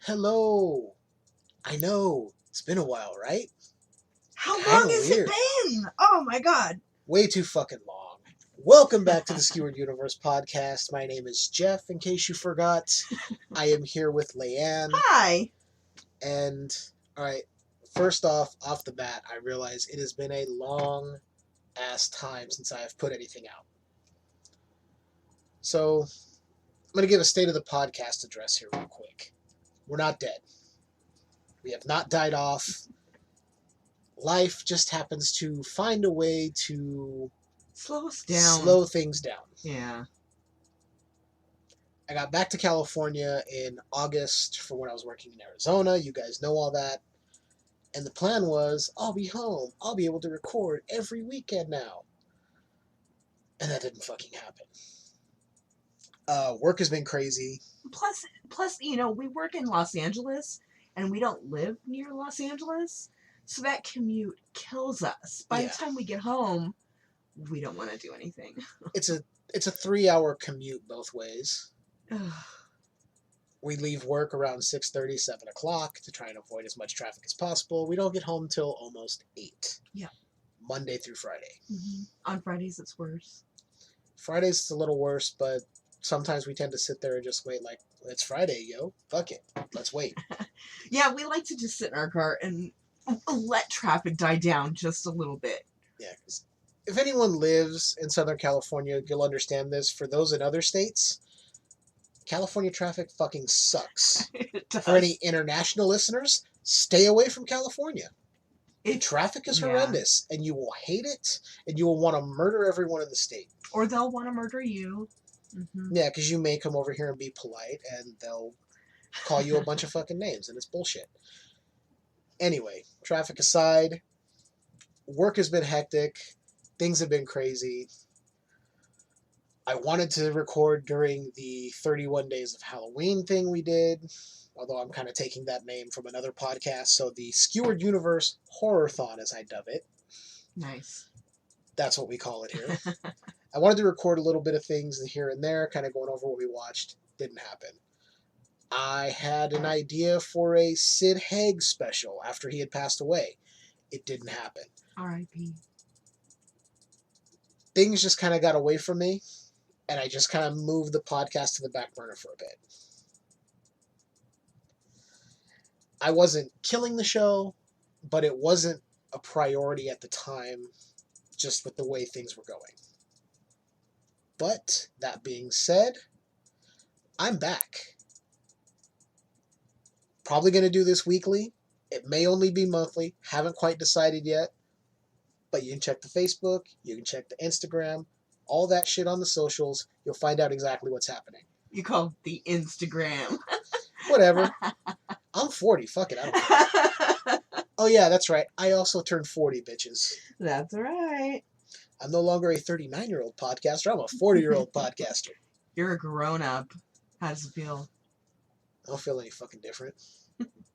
Hello. I know. It's been a while, right? How Kinda long has weird. it been? Oh my god. Way too fucking long. Welcome back to the Skewered Universe Podcast. My name is Jeff, in case you forgot. I am here with Leiann. Hi. And, alright, first off the bat, I realize it has been a long ass time since I have put anything out. So, I'm going to give a state of the podcast address here real quick. We're not dead. We have not died off. Life just happens to find a way to Slow us down. slow things down. Yeah. I got back to California in August for when I was working in Arizona. You guys know all that. And the plan was, I'll be home. I'll be able to record every weekend now. And that didn't fucking happen. Work has been crazy. Plus, we work in Los Angeles and we don't live near Los Angeles. So that commute kills us. By the time we get home, we don't want to do anything. It's a 3-hour commute both ways. We leave work around 6:30, 7 o'clock to try and avoid as much traffic as possible. We don't get home till almost 8. Yeah. Monday through Friday. Mm-hmm. On Fridays, it's worse. Fridays it's a little worse, but sometimes we tend to sit there and just wait like, it's Friday, yo. Fuck it. Let's wait. Yeah, we like to just sit in our car and let traffic die down just a little bit. Yeah, because if anyone lives in Southern California, you'll understand this. For those in other states, California traffic fucking sucks. It does. For any international listeners, stay away from California. Traffic is horrendous, and you will hate it, and you will want to murder everyone in the state. Or they'll want to murder you. Mm-hmm. Yeah, because you may come over here and be polite, and they'll call you a bunch of fucking names, and it's bullshit. Anyway, traffic aside, work has been hectic. Things have been crazy. I wanted to record during the 31 Days of Halloween thing we did, although I'm kind of taking that name from another podcast, so the Skewered Universe Horror-thon, as I dub it. Nice. That's what we call it here. I wanted to record a little bit of things here and there, kind of going over what we watched. Didn't happen. I had an idea for a Sid Haig special after he had passed away. It didn't happen. R.I.P. Things just kind of got away from me, and I just kind of moved the podcast to the back burner for a bit. I wasn't killing the show, but it wasn't a priority at the time, just with the way things were going. But, that being said, I'm back. Probably going to do this weekly. It may only be monthly. Haven't quite decided yet. But you can check the Facebook. You can check the Instagram. All that shit on the socials. You'll find out exactly what's happening. You call it the Instagram. Whatever. I'm 40. Fuck it. I don't care. Oh yeah, that's right. I also turned 40, bitches. That's right. I'm no longer a 39-year-old podcaster. I'm a 40-year-old podcaster. You're a grown-up. How does it feel? I don't feel any fucking different.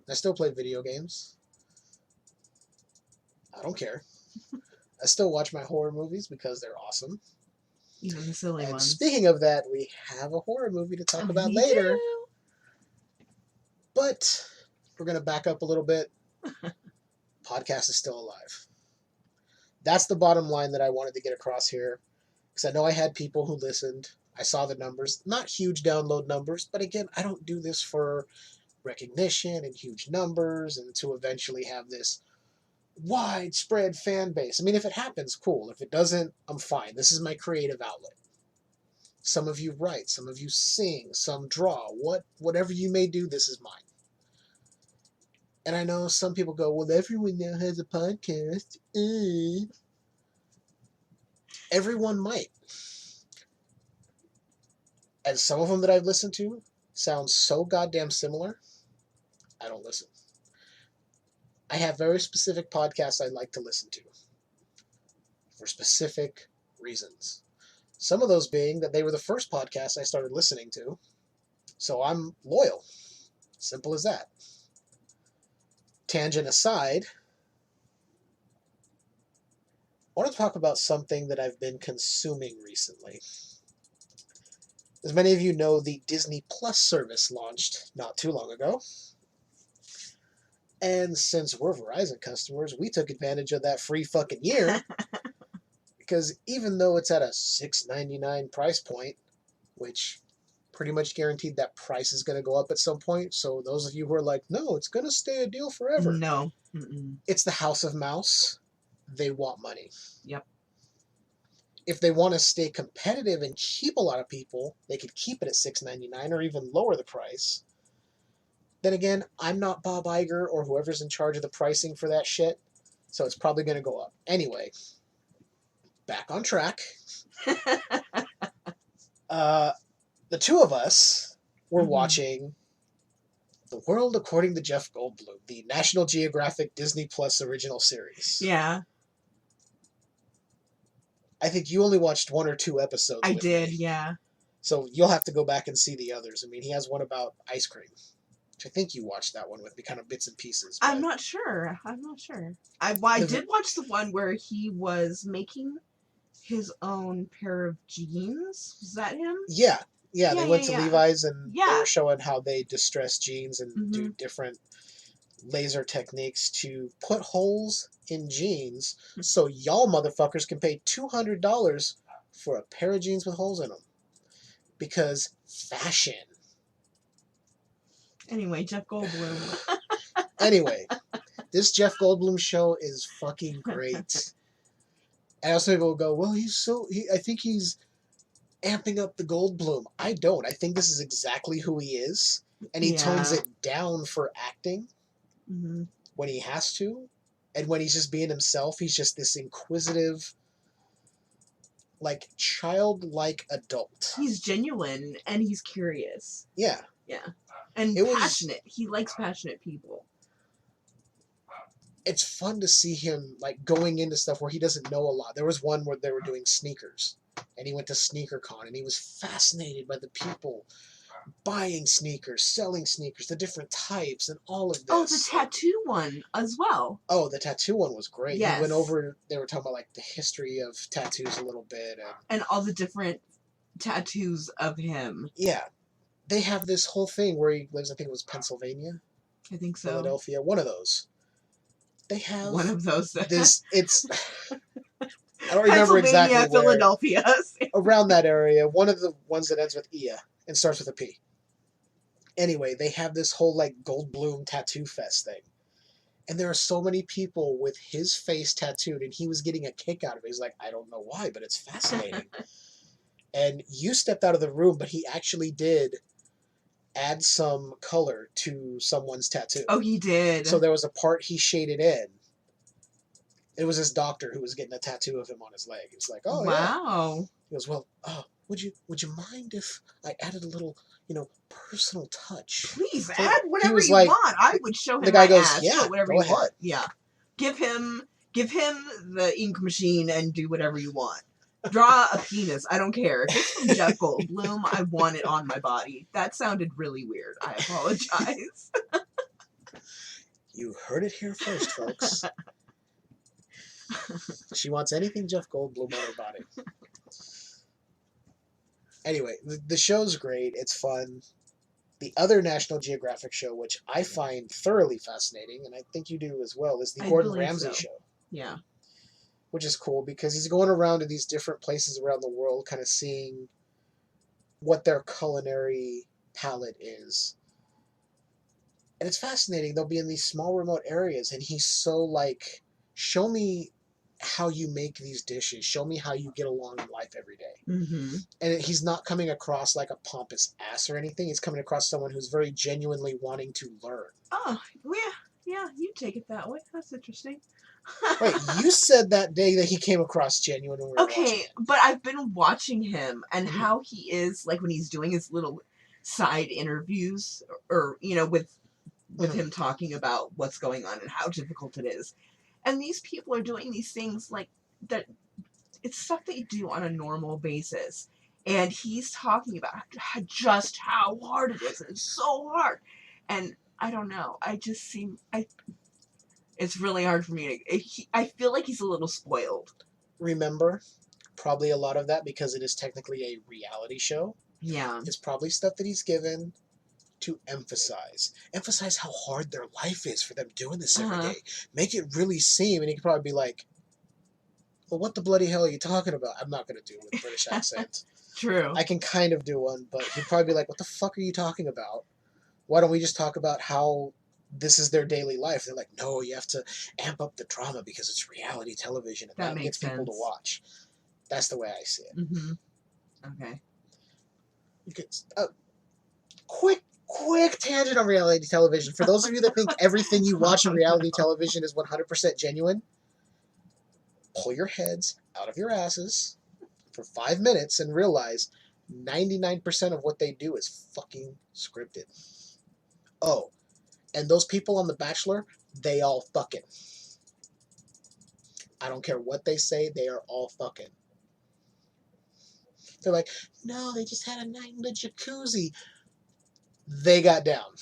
I still play video games. I don't care. I still watch my horror movies because they're awesome. Even the silly and ones. Speaking of that, we have a horror movie to talk about later. Do. But we're going to back up a little bit. Podcast is still alive. That's the bottom line that I wanted to get across here. Because I know I had people who listened. I saw the numbers. Not huge download numbers. But again, I don't do this for recognition and huge numbers and to eventually have this widespread fan base. I mean, if it happens, cool. If it doesn't, I'm fine. This is my creative outlet. Some of you write. Some of you sing. Some draw. Whatever you may do, this is mine. And I know some people go, well, everyone now has a podcast. Everyone might. And some of them that I've listened to sound so goddamn similar, I don't listen. I have very specific podcasts I like to listen to for specific reasons. Some of those being that they were the first podcasts I started listening to, so I'm loyal. Simple as that. Tangent aside, I want to talk about something that I've been consuming recently. As many of you know, the Disney Plus service launched not too long ago. And since we're Verizon customers, we took advantage of that free fucking year. Because even though it's at a $6.99 price point, which pretty much guaranteed that price is going to go up at some point. So those of you who are like, no, it's going to stay a deal forever. No. Mm-mm. It's the House of Mouse. They want money. Yep. If they want to stay competitive and keep a lot of people, they could keep it at $6.99 or even lower the price. Then again, I'm not Bob Iger or whoever's in charge of the pricing for that shit, so it's probably going to go up. Anyway, back on track. The two of us were watching The World According to Jeff Goldblum, the National Geographic Disney Plus original series. Yeah. I think you only watched 1 or 2 episodes. I did, me. yeah. So you'll have to go back and see the others. I mean, he has one about ice cream. Which I think you watched that one with me, kind of bits and pieces. I'm not sure. I did watch the one where he was making his own pair of jeans. Was that him? Yeah. They went to Levi's and they were showing how they distress jeans and do different laser techniques to put holes in jeans so y'all motherfuckers can pay $200 for a pair of jeans with holes in them. Because fashion. Anyway, Jeff Goldblum. Anyway, this Jeff Goldblum show is fucking great. And also people will go, well, I think he's amping up the Goldblum. I don't. I think this is exactly who he is. And he tones it down for acting when he has to. And when he's just being himself, he's just this inquisitive, like, childlike adult. He's genuine and he's curious. Yeah. Yeah. And passionate. He likes passionate people. It's fun to see him, like, going into stuff where he doesn't know a lot. There was one where they were doing sneakers. And he went to SneakerCon, and he was fascinated by the people buying sneakers, selling sneakers, the different types, and all of this. Oh, the tattoo one as well. Oh, the tattoo one was great. Yes. He went over, they were talking about, like, the history of tattoos a little bit. And all the different tattoos of him. Yeah. They have this whole thing where he lives, I think it was Pennsylvania? I think so. Philadelphia, one of those. They have... One of those. It's... I don't remember exactly where. Philadelphia. Around that area. One of the ones that ends with Ia and starts with a P. Anyway, they have this whole, like, Goldblum tattoo fest thing. And there are so many people with his face tattooed, and he was getting a kick out of it. He's like, I don't know why, but it's fascinating. And you stepped out of the room, but he actually did add some color to someone's tattoo. Oh, he did. So there was a part he shaded in. It was his doctor who was getting a tattoo of him on his leg. He's like, oh, wow. Yeah. He goes, well, would you mind if I added a little, personal touch? Please, so add whatever you like, want. I would show him the guy my goes, ass. yeah, whatever go you ahead. Want. Yeah. Give him the ink machine and do whatever you want. Draw a penis. I don't care. If it's from Jeff Goldblum, I want it on my body. That sounded really weird. I apologize. You heard it here first, folks. She wants anything Jeff Goldblum on her body. Anyway, the show's great. It's fun. The other National Geographic show, which I find thoroughly fascinating, and I think you do as well, is the Gordon Ramsay show. Yeah. Which is cool because he's going around to these different places around the world, kind of seeing what their culinary palette is. And it's fascinating. They'll be in these small remote areas, and he's so like, show me how you make these dishes. Show me how you get along in life every day. Mm-hmm. And he's not coming across like a pompous ass or anything. He's coming across someone who's very genuinely wanting to learn. Oh, yeah, you take it that way. That's interesting. Wait, you said that day that he came across genuine when we were watching. But I've been watching him and how he is, like, when he's doing his little side interviews or with him talking about what's going on and how difficult it is. And these people are doing these things like that. It's stuff they do on a normal basis. And he's talking about just how hard it is. And it's so hard. And I don't know. It's really hard for me I feel like he's a little spoiled. Remember, probably a lot of that because it is technically a reality show. Yeah. It's probably stuff that he's given to emphasize how hard their life is for them doing this every Uh-huh. day. Make it really seem, and he could probably be like, well, what the bloody hell are you talking about? I'm not going to do it with a British accent. True. I can kind of do one, but he'd probably be like, what the fuck are you talking about? Why don't we just talk about how this is their daily life? They're like, no, you have to amp up the drama because it's reality television, and that gets people to watch. That's the way I see it. Mm-hmm. Okay. Quick tangent on reality television. For those of you that think everything you watch in reality television is 100% genuine, pull your heads out of your asses for 5 minutes and realize 99% of what they do is fucking scripted. Oh, and those people on The Bachelor, they all fucking. I don't care what they say, they are all fucking. They're like, no, they just had a night in the jacuzzi. They got down.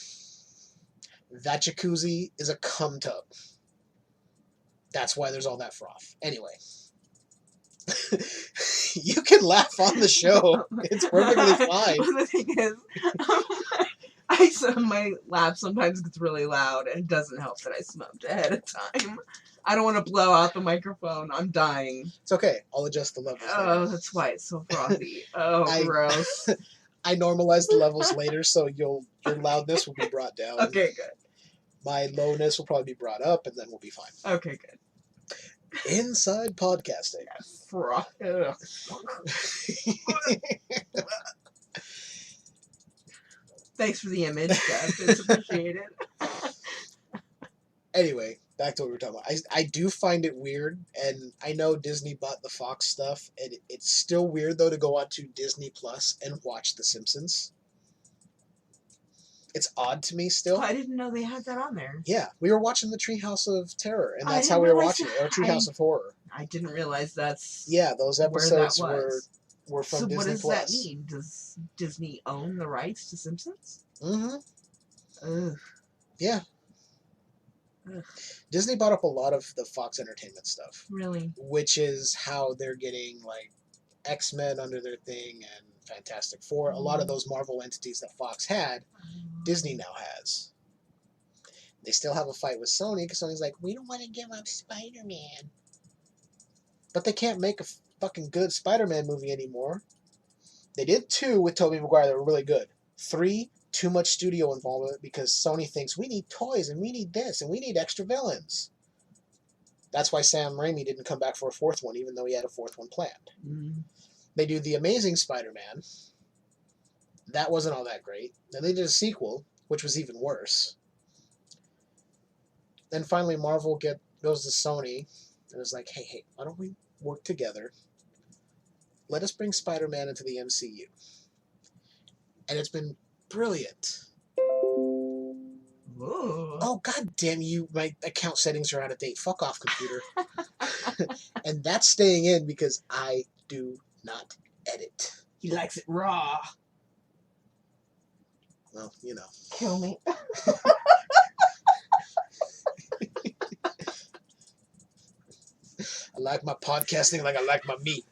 That jacuzzi is a cum tub. That's why there's all that froth. Anyway. You can laugh on the show. It's perfectly fine. Well, the thing is, my laugh sometimes gets really loud, and it doesn't help that I smoked ahead of time. I don't want to blow out the microphone. I'm dying. It's okay. I'll adjust the levels later. Oh, that's why it's so frothy. Oh, gross. I normalize the levels later, so your loudness will be brought down. Okay, good. My lowness will probably be brought up, and then we'll be fine. Okay, good. Inside podcasting. Thanks for the image, Jeff. It's appreciated. Anyway, back to what we were talking about. I do find it weird, and I know Disney bought the Fox stuff, and it's still weird, though, to go onto Disney Plus and watch The Simpsons. It's odd to me still. I didn't know they had that on there. Yeah, we were watching the Treehouse of Terror, and that's how we were watching it, or Treehouse of Horror. I didn't realize that's those episodes were from Disney Plus. So what does that mean? Does Disney own the rights to Simpsons? Mm-hmm. Ugh. Yeah. Ugh. Disney bought up a lot of the Fox Entertainment stuff. Really? Which is how they're getting, like, X-Men under their thing and Fantastic Four. A lot of those Marvel entities that Fox had, Disney now has. They still have a fight with Sony because Sony's like, we don't want to give up Spider-Man. But they can't make a fucking good Spider-Man movie anymore. They did 2 with Tobey Maguire that were really good. 3, too much studio involvement because Sony thinks we need toys and we need this and we need extra villains. That's why Sam Raimi didn't come back for a 4th one, even though he had a 4th one planned. Mm-hmm. They do The Amazing Spider-Man. That wasn't all that great. Then they did a sequel, which was even worse. Then finally Marvel goes to Sony and is like, hey, why don't we work together? Let us bring Spider-Man into the MCU. And it's been brilliant. Ooh. Oh, god damn you, my account settings are out of date. Fuck off, computer. And that's staying in because I do not edit. He likes it raw. Well, you know. Kill me. I like my podcasting like I like my meat.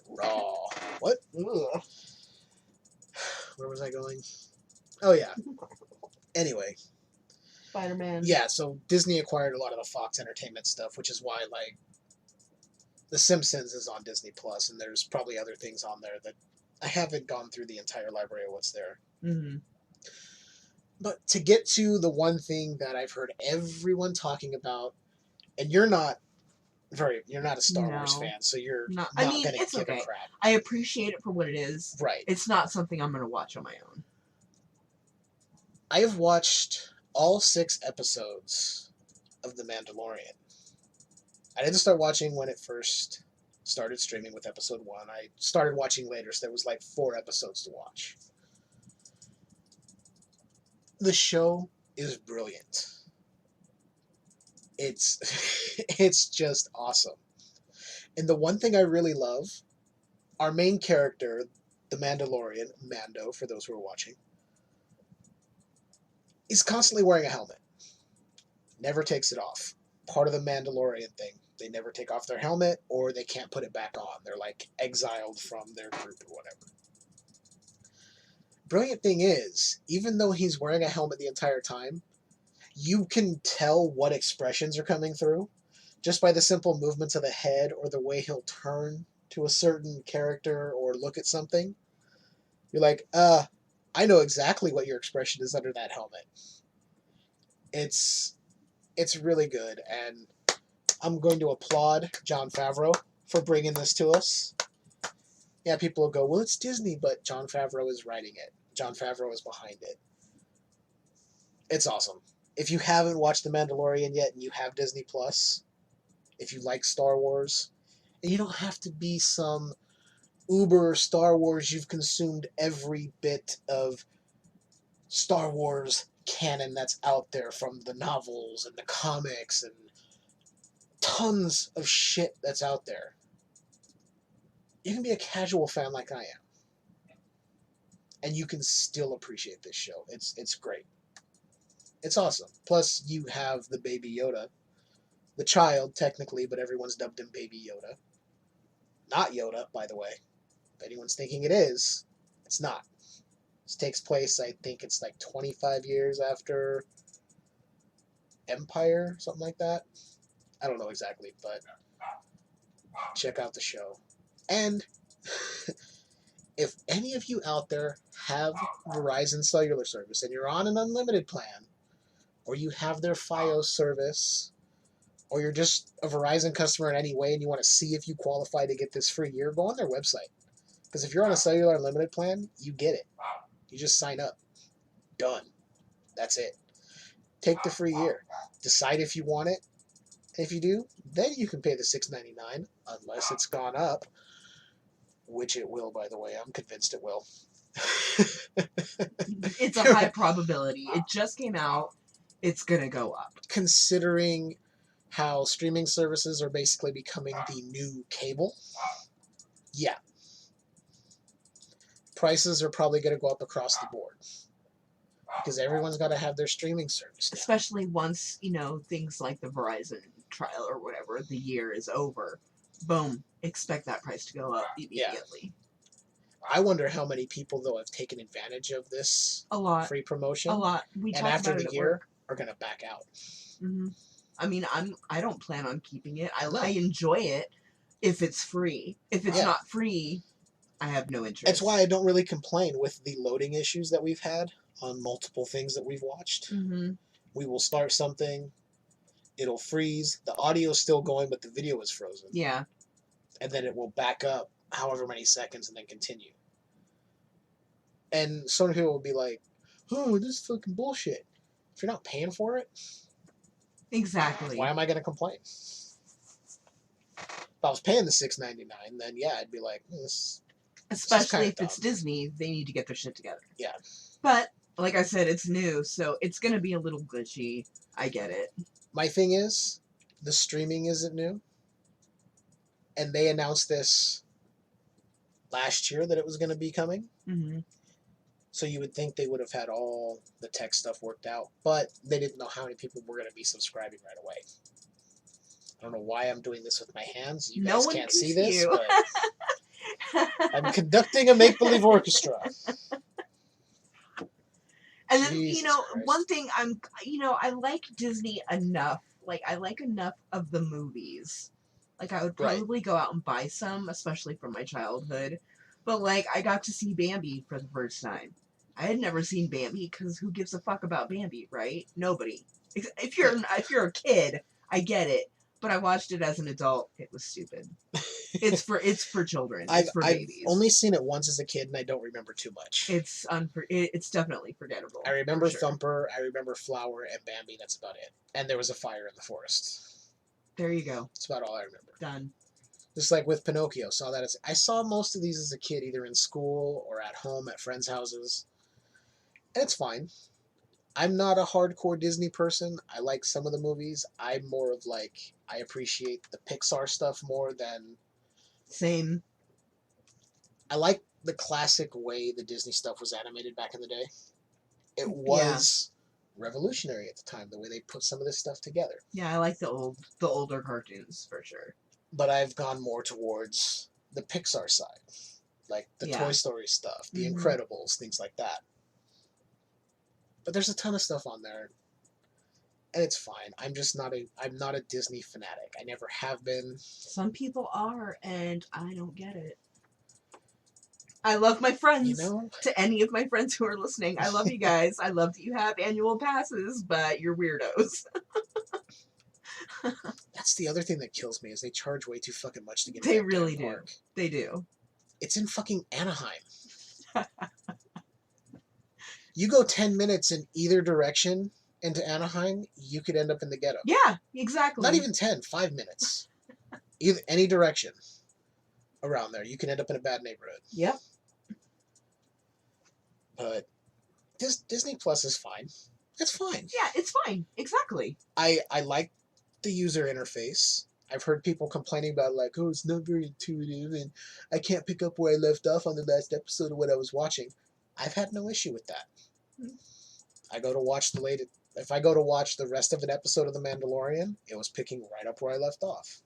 Raw. What? Ugh. Where was I going? Oh, yeah. Anyway. Spider-Man. Yeah, so Disney acquired a lot of the Fox Entertainment stuff, which is why, like, The Simpsons is on Disney Plus, and there's probably other things on there that I haven't gone through the entire library of what's there. Mm-hmm. But to get to the one thing that I've heard everyone talking about, and you're not a Star Wars fan, so you're not going to give a crap. I appreciate it for what it is. Right. It's not something I'm going to watch on my own. I have watched all 6 episodes of The Mandalorian. I didn't start watching when it first started streaming with episode 1. I started watching later, so there was like 4 episodes to watch. The show is brilliant. It's just awesome. And the one thing I really love, our main character, the Mandalorian, Mando, for those who are watching, is constantly wearing a helmet. Never takes it off. Part of the Mandalorian thing. They never take off their helmet, or they can't put it back on. They're like exiled from their group or whatever. brilliant thing is, even though he's wearing a helmet the entire time, you can tell what expressions are coming through just by the simple movements of the head or the way he'll turn to a certain character or look at something. You're like, I know exactly what your expression is under that helmet. It's really good, and I'm going to applaud Jon Favreau for bringing this to us. Yeah, people will go, well, it's Disney, but Jon Favreau is writing it. Jon Favreau is behind it. It's awesome. If you haven't watched The Mandalorian yet and you have Disney Plus, if you like Star Wars, and you don't have to be some uber Star Wars, you've consumed every bit of Star Wars canon that's out there from the novels and the comics and tons of shit that's out there. You can be a casual fan like I am, and you can still appreciate this show. It's great. It's awesome. Plus, you have the Baby Yoda. The child, technically, but everyone's dubbed him Baby Yoda. Not Yoda, by the way. If anyone's thinking it is, it's not. This takes place, I think it's like 25 years after Empire, something like that. I don't know exactly, but check out the show. And if any of you out there have Verizon cellular service and you're on an unlimited plan, or you have their Fios service, or you're just a Verizon customer in any way and you want to see if you qualify to get this free year, go on their website. Because if you're on a cellular unlimited plan, you get it. You just sign up. Done. That's it. Take the free year. Decide if you want it. And if you do, then you can pay the $6.99, unless it's gone up. Which it will, by the way. I'm convinced it will. It's a high probability. It just came out. It's going to go up. Considering how streaming services are basically becoming the new cable, yeah. Prices are probably going to go up across the board. Because everyone's got to have their streaming service now. Especially once, things like the Verizon trial or whatever, the year is over. Boom. Expect that price to go up immediately. Yeah. I wonder how many people, though, have taken advantage of this free promotion. A lot. And after the year are going to back out. Mm-hmm. I mean, I don't plan on keeping it. I enjoy it if it's free. If it's not free, I have no interest. That's why I don't really complain with the loading issues that we've had on multiple things that we've watched. Mm-hmm. We will start something, it'll freeze, the audio's still going, but the video is frozen. Yeah. And then it will back up however many seconds and then continue. And some people will be like, oh, this is fucking bullshit. If you're not paying for it, exactly. Why am I going to complain? If I was paying the $6.99, then yeah, I'd be like, this. Especially if it's Disney, they need to get their shit together. Yeah. But like I said, it's new, so it's going to be a little glitchy. I get it. My thing is, the streaming isn't new. And they announced this last year that it was going to be coming. Mm-hmm. So you would think they would have had all the tech stuff worked out, but they didn't know how many people were going to be subscribing right away. I don't know why I'm doing this with my hands. You guys can't see this, but I'm conducting a make-believe orchestra. And then, one thing I like Disney enough. Like, I like enough of the movies. Like, I would probably go out and buy some, especially from my childhood. But, like, I got to see Bambi for the first time. I had never seen Bambi, because who gives a fuck about Bambi, right? Nobody. If you're a kid, I get it. But I watched it as an adult. It was stupid. It's for children. It's for babies. I've only seen it once as a kid, and I don't remember too much. It's definitely forgettable. I remember Thumper, I remember Flower, and Bambi. That's about it. And there was a fire in the forest. There you go. That's about all I remember. Done. Just like with Pinocchio, I saw most of these as a kid, either in school or at home at friends' houses. And it's fine. I'm not a hardcore Disney person. I like some of the movies. I'm more of like, I appreciate the Pixar stuff more than... Same. I like the classic way the Disney stuff was animated back in the day. It was revolutionary at the time, the way they put some of this stuff together. Yeah, I like the older cartoons, for sure. But I've gone more towards the Pixar side. like the Yeah. Toy Story stuff, the Mhm. Incredibles, things like that. But there's a ton of stuff on there, and it's fine. I'm not a Disney fanatic. I never have been. Some people are, and I don't get it. I love my friends. You know? To any of my friends who are listening, I love you guys. I love that you have annual passes, but you're weirdos. That's the other thing that kills me is they charge way too fucking much to get in They that really damn do. park. They do. It's in fucking Anaheim. You go 10 minutes in either direction into Anaheim, you could end up in the ghetto. Yeah, exactly. Not even 10, 5 minutes. Either any direction around there, you can end up in a bad neighborhood. Yep. But Disney Plus is fine. It's fine. Yeah, it's fine. Exactly. I like the user interface. I've heard people complaining about like, oh, it's not very intuitive and I can't pick up where I left off on the last episode of what I was watching. I've had no issue with that. I go to watch if I go to watch the rest of an episode of The Mandalorian, it was picking right up where I left off.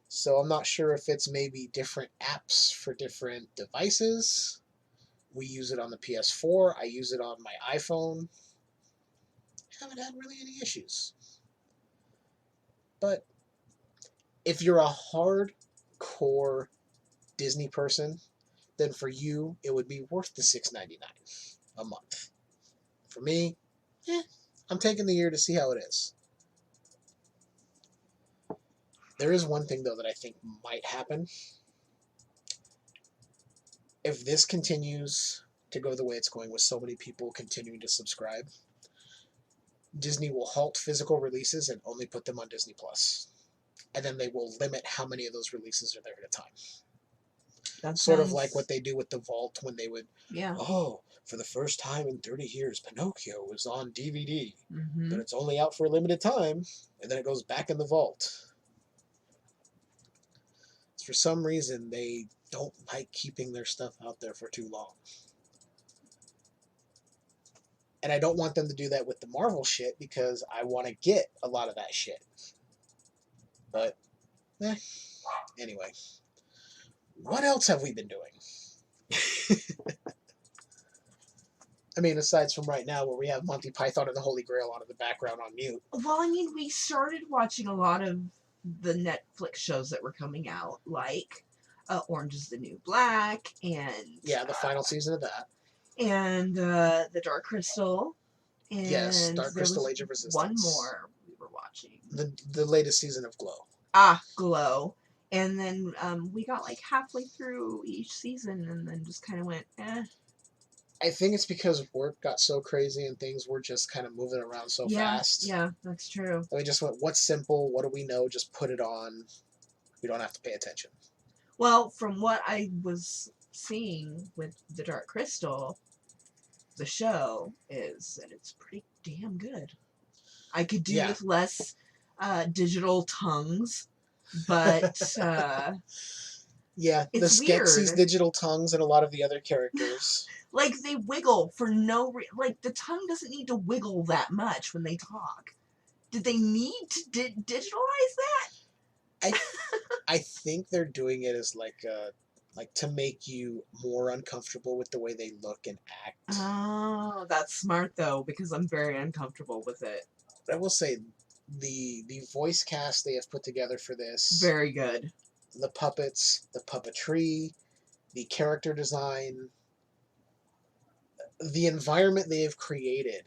So I'm not sure if it's maybe different apps for different devices. We use it on the PS4. I use it on my iPhone. Haven't had really any issues. But if you're a hardcore Disney person, then for you, it would be worth the $6.99 a month. For me, I'm taking the year to see how it is. There is one thing, though, that I think might happen. If this continues to go the way it's going with so many people continuing to subscribe, Disney will halt physical releases and only put them on Disney Plus. And then they will limit how many of those releases are there at a time. That's sort of like what they do with the Vault when they would, yeah. Oh, for the first time in 30 years, Pinocchio was on DVD. Mm-hmm. But it's only out for a limited time, and then it goes back in the vault. For some reason, they don't like keeping their stuff out there for too long. And I don't want them to do that with the Marvel shit because I want to get a lot of that shit. But, anyway. What else have we been doing? I mean, aside from right now where we have Monty Python and the Holy Grail on in the background on mute. Well, I mean, we started watching a lot of the Netflix shows that were coming out, like Orange is the New Black, and... Yeah, the final season of that. And The Dark Crystal. And yes, Dark Crystal Age of Resistance. One more we were watching. The latest season of Glow. Glow. And then we got like halfway through each season and then just kind of went, I think it's because work got so crazy and things were just kind of moving around so fast. Yeah, that's true. And we just went, what's simple? What do we know? Just put it on. We don't have to pay attention. Well, from what I was seeing with The Dark Crystal, the show is that it's pretty damn good. I could do with less digital tongues, but yeah, the Skeksis digital tongues and a lot of the other characters. Like they wiggle for no reason. Like the tongue doesn't need to wiggle that much when they talk. Did they need to digitalize that? I think they're doing it as like to make you more uncomfortable with the way they look and act. Oh, that's smart though, because I'm very uncomfortable with it. But I will say, the voice cast they have put together for this, very good. The puppets, the puppetry, the character design, the environment they have created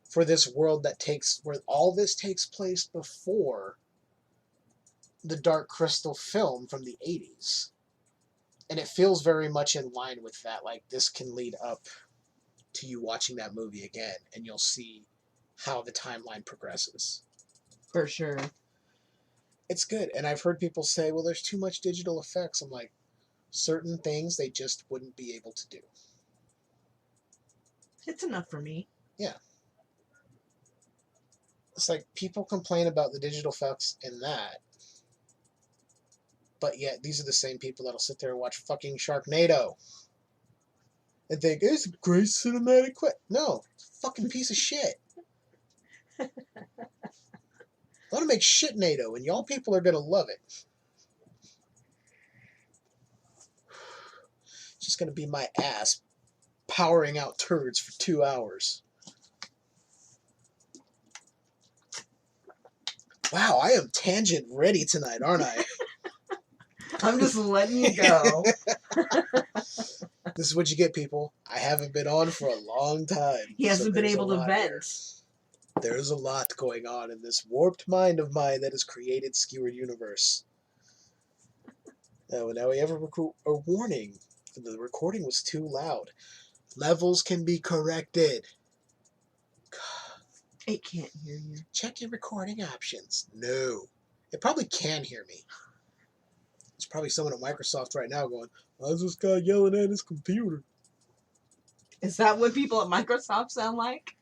for this world where all this takes place before the Dark Crystal film from the 80s. And it feels very much in line with that. Like, this can lead up to you watching that movie again, and you'll see how the timeline progresses. For sure. It's good. And I've heard people say, well, there's too much digital effects. I'm like, certain things they just wouldn't be able to do. It's enough for me. Yeah. It's like, people complain about the digital effects in that, but yet these are the same people that'll sit there and watch fucking Sharknado and think, it's a great cinematic No, it's a fucking piece of shit. I want to make shitnado, and y'all people are going to love it. just going to be my ass powering out turds for 2 hours. Wow, I am tangent ready tonight, aren't I? I'm just letting you go. This is what you get, people. I haven't been on for a long time. He hasn't been able to vent. Here. There's a lot going on in this warped mind of mine that has created Skewered Universe. Now we have a warning. The recording was too loud. Levels can be corrected. It can't hear you. Check your recording options. No. It probably can hear me. There's probably someone at Microsoft right now going, why is this guy yelling at his computer? Is that what people at Microsoft sound like?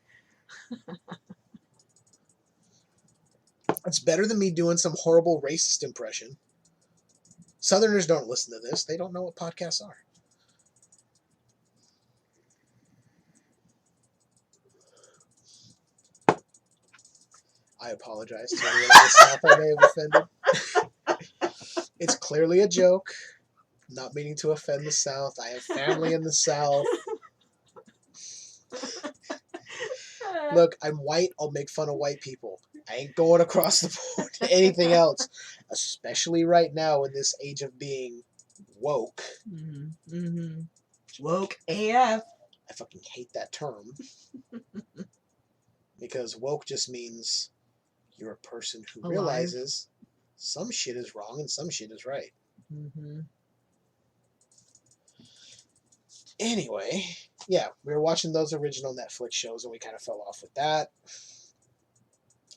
It's better than me doing some horrible racist impression. Southerners don't listen to this. They don't know what podcasts are. I apologize to anyone in the South I may have offended. It's clearly a joke. Not meaning to offend the South. I have family in the South. Look, I'm white. I'll make fun of white people. I ain't going across the board to anything else. Especially right now in this age of being woke. Mm-hmm. Mm-hmm. Woke AF. I fucking hate that term. Because woke just means you're a person who realizes some shit is wrong and some shit is right. Mm-hmm. Anyway, yeah, we were watching those original Netflix shows and we kind of fell off with that.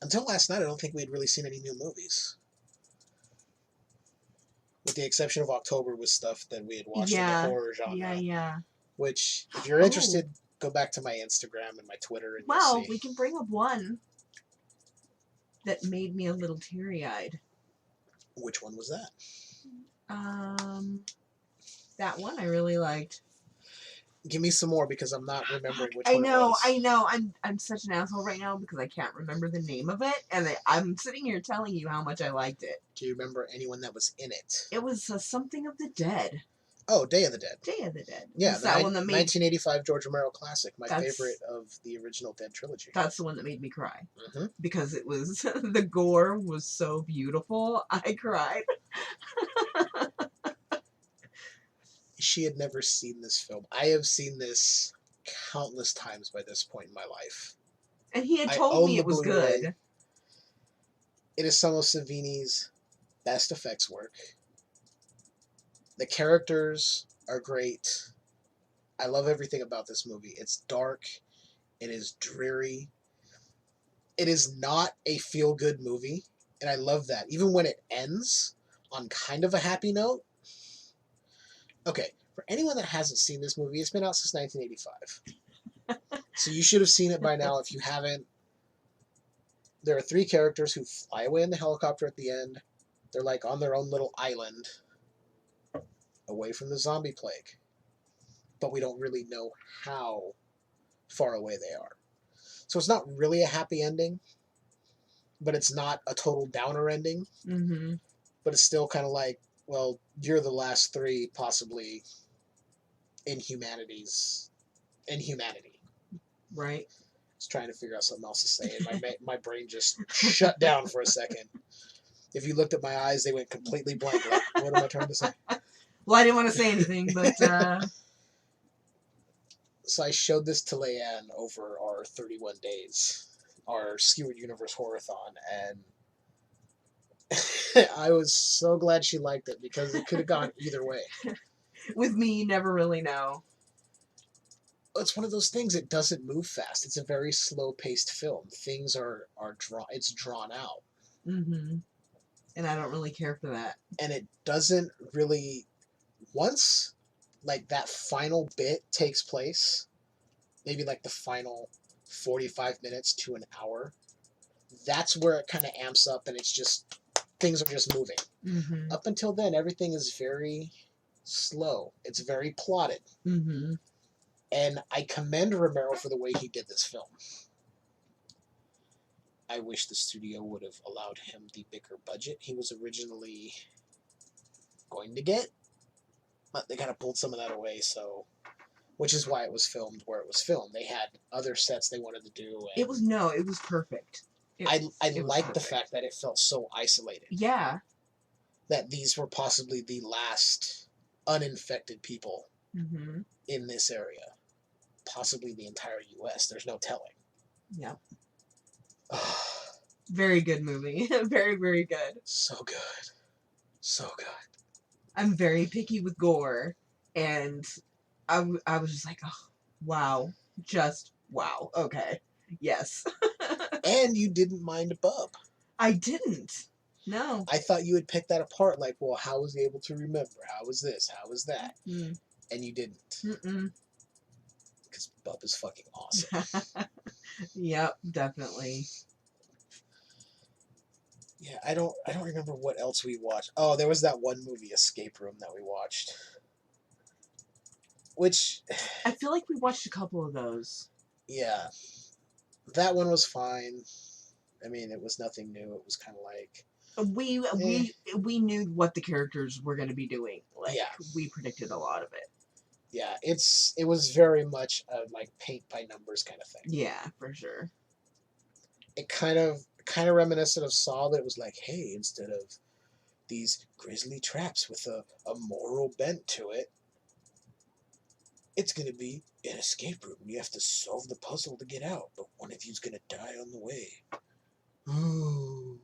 Until last night, I don't think we had really seen any new movies. With the exception of October was stuff that we had watched in the horror genre. Yeah. Which, if you're interested, go back to my Instagram and my Twitter and you'll see. We can bring up one that made me a little teary-eyed. Which one was that? That one I really liked. Give me some more because I'm not remembering which one it was. I know. I'm such an asshole right now because I can't remember the name of it, and I'm sitting here telling you how much I liked it. Do you remember anyone that was in it? It was something of the Dead. Oh, Day of the Dead. Day of the Dead. Yeah, that one that made 1985 George Romero classic, my favorite of the original Dead trilogy. That's the one that made me cry. Mm-hmm. Because it was, the gore was so beautiful, I cried. She had never seen this film. I have seen this countless times by this point in my life. And he had told me it was good. It is some of Savini's best effects work. The characters are great. I love everything about this movie. It's dark. It is dreary. It is not a feel-good movie, and I love that. Even when it ends on kind of a happy note. Okay, for anyone that hasn't seen this movie, it's been out since 1985. So you should have seen it by now. If you haven't, there are 3 characters who fly away in the helicopter at the end. They're like on their own little island away from the zombie plague. But we don't really know how far away they are. So it's not really a happy ending, but it's not a total downer ending. Mm-hmm. But it's still kind of like, well, you're the last 3 possibly in humanity. Right. I was trying to figure out something else to say, and my brain just shut down for a second. If you looked at my eyes, they went completely blank. Like, what am I trying to say? Well, I didn't want to say anything, but... So I showed this to Leiann over our 31 days, our Skewered Universe Horror-thon, and I was so glad she liked it because it could have gone either way. With me, you never really know. It's one of those things, it doesn't move fast. It's a very slow-paced film. Things are drawn out. Mm-hmm. And I don't really care for that. And it doesn't really... Once, like, that final bit takes place, maybe, like, the final 45 minutes to an hour, that's where it kind of amps up and it's just... Things are just moving. Mm-hmm. Up until then, everything is very slow. It's very plotted. Mm-hmm. And I commend Romero for the way he did this film. I wish the studio would have allowed him the bigger budget he was originally going to get. But they kind of pulled some of that away, so... Which is why it was filmed where it was filmed. They had other sets they wanted to do. And it was perfect. I liked the fact that it felt so isolated. Yeah. That these were possibly the last uninfected people in this area. Possibly the entire U.S. There's no telling. Yeah. Very good movie. Very, very good. So good. So good. I'm very picky with gore, and I was just like, oh, wow. Just wow. Okay. Yes. And you didn't mind Bub. I didn't. No. I thought you would pick that apart, like, well, how was he able to remember? How was this? How was that? And you didn't. Because Bub is fucking awesome. Yep, definitely. Yeah, I don't remember what else we watched. Oh, there was that one movie, Escape Room, that we watched. Which... I feel like we watched a couple of those. Yeah. That one was fine. I mean, it was nothing new. It was kind of like... We knew what the characters were going to be doing. Like, yeah. We predicted a lot of it. Yeah, it was very much a, like, paint by numbers kind of thing. Yeah, for sure. It kind of reminiscent of Saw, but it was like, hey, instead of these grisly traps with a moral bent to it, it's going to be an escape room. You have to solve the puzzle to get out, but one of you's going to die on the way. Ooh.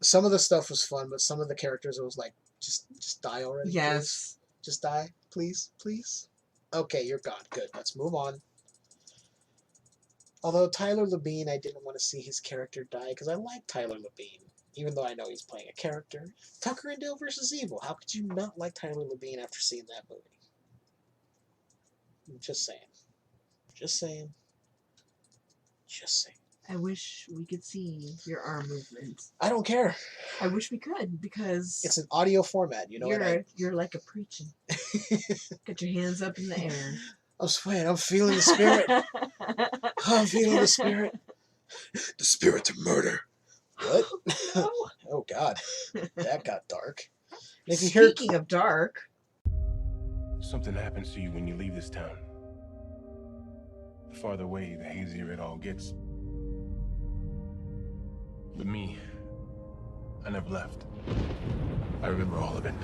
Some of the stuff was fun, but some of the characters, it was like, just die already. Yes. Please. Just die, please, please. Okay, you're gone. Good. Let's move on. Although Tyler Labine, I didn't want to see his character die because I like Tyler Labine, even though I know he's playing a character. Tucker and Dale versus Evil. How could you not like Tyler Labine after seeing that movie? I'm just saying. Just saying. Just saying. I wish we could see your arm movements. I don't care. I wish we could, because... It's an audio format, you know you're like a preaching. Got your hands up in the air. I'm sweating. I'm feeling the spirit. I'm feeling the spirit. The spirit to murder. What? No. Oh, God. That got dark. And if you Speaking of dark... Something happens to you when you leave this town. The farther away, the hazier it all gets. But me, I never left. I remember all of it.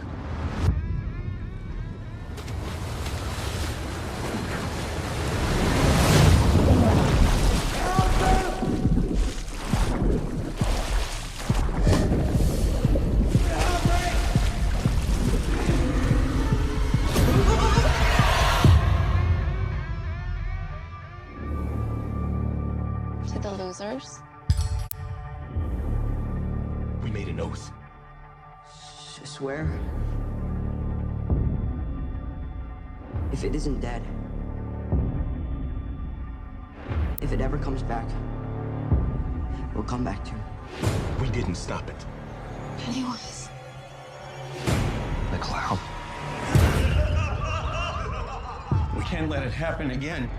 To the losers. We made an oath. Swear? If it isn't dead, if it ever comes back, we'll come back to it. We didn't stop it. Pennywise. The clown. We can't let it happen again.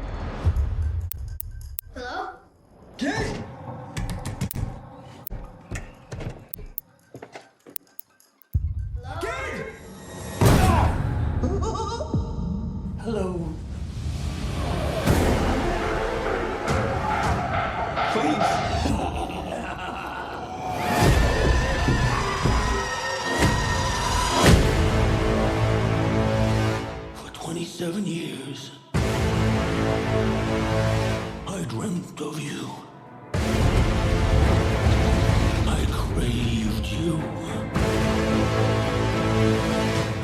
Hello? Kid! Hello. Please. For 27 years, I dreamt of you. I craved you.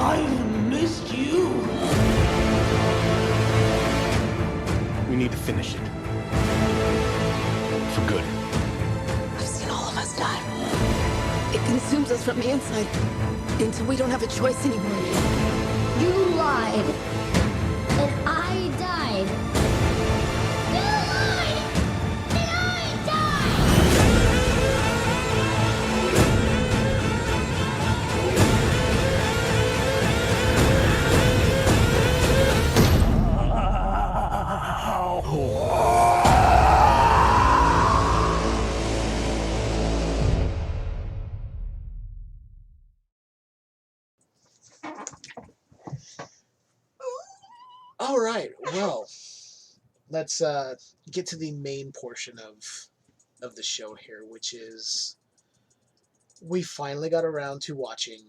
I've missed you. We need to finish it. For good. I've seen all of us die. It consumes us from the inside until we don't have a choice anymore. You lied. And I died. You lied. And I died. right. Well, let's get to the main portion of the show here, which is we finally got around to watching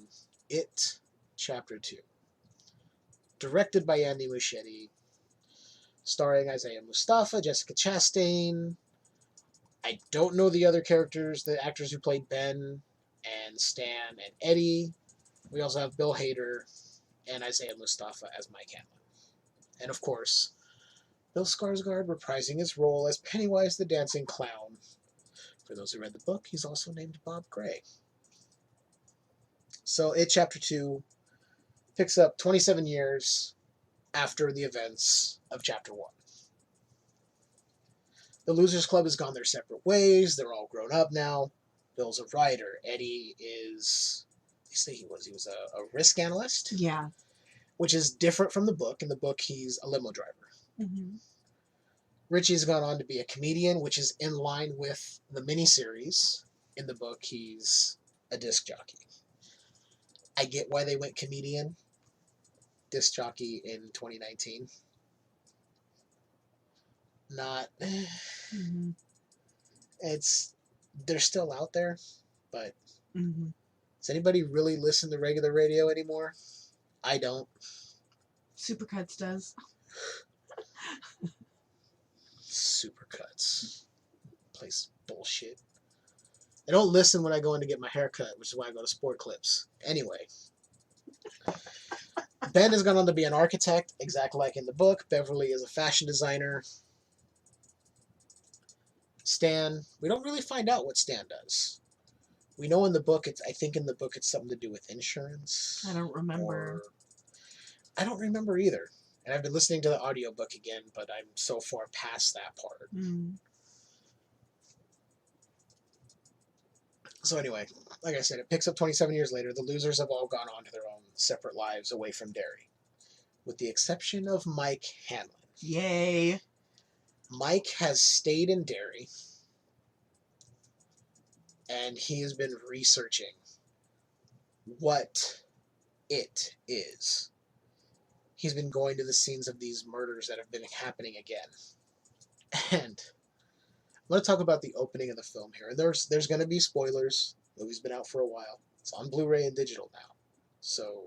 It Chapter 2. Directed by Andy Muschietti, starring Isaiah Mustafa, Jessica Chastain. I don't know the other characters, the actors who played Ben and Stan and Eddie. We also have Bill Hader and Isaiah Mustafa as Mike Hanlon. And of course, Bill Skarsgård reprising his role as Pennywise the Dancing Clown. For those who read the book, he's also named Bob Gray. So It Chapter 2 picks up 27 years after the events of Chapter 1. The Losers Club has gone their separate ways. They're all grown up now. Bill's a writer. Eddie is... They say he was a risk analyst? Yeah. Which is different from the book. In the book, he's a limo driver. Mm-hmm. Richie's gone on to be a comedian, which is in line with the miniseries. In the book, he's a disc jockey. I get why they went comedian. Disc jockey in 2019. Not... Mm-hmm. They're still out there, but... Mm-hmm. Does anybody really listen to regular radio anymore? I don't. Supercuts does. Supercuts. Place bullshit. I don't listen when I go in to get my hair cut, which is why I go to Sport Clips. Anyway. Ben has gone on to be an architect, exactly like in the book. Beverly is a fashion designer. Stan, we don't really find out what Stan does. We know in the book, I think in the book it's something to do with insurance. I don't remember. I don't remember either. And I've been listening to the audiobook again, but I'm so far past that part. Mm. So anyway, like I said, it picks up 27 years later. The losers have all gone on to their own separate lives away from Derry. With the exception of Mike Hanlon. Yay. Mike has stayed in Derry. And he has been researching what it is. He's been going to the scenes of these murders that have been happening again. And I'm going to talk about the opening of the film here. And there's going to be spoilers. The movie's been out for a while. It's on Blu-ray and digital now. So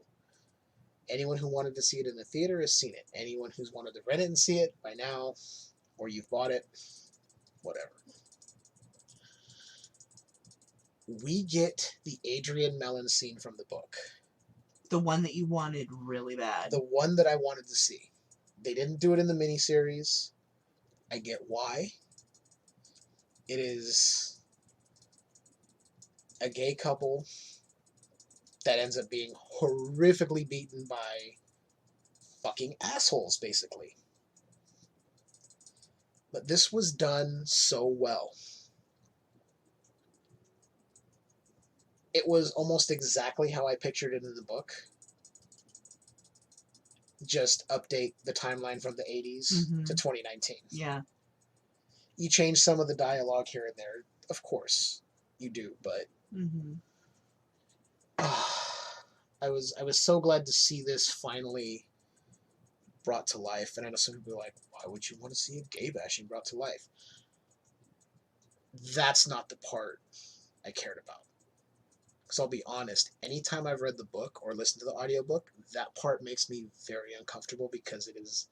anyone who wanted to see it in the theater has seen it. Anyone who's wanted to rent it and see it by now, or you've bought it, whatever. We get the Adrian Mellon scene from the book. The one that you wanted really bad. The one that I wanted to see. They didn't do it in the miniseries. I get why. It is a gay couple that ends up being horrifically beaten by fucking assholes, basically. But this was done so well. It was almost exactly how I pictured it in the book. Just update the timeline from the 80s to 2019. Yeah. You change some of the dialogue here and there. Of course, you do, but... I was so glad to see this finally brought to life. And I know some people are like, why would you want to see a gay bashing brought to life? That's not the part I cared about. Because I'll be honest, anytime I've read the book or listened to the audiobook, that part makes me very uncomfortable because it is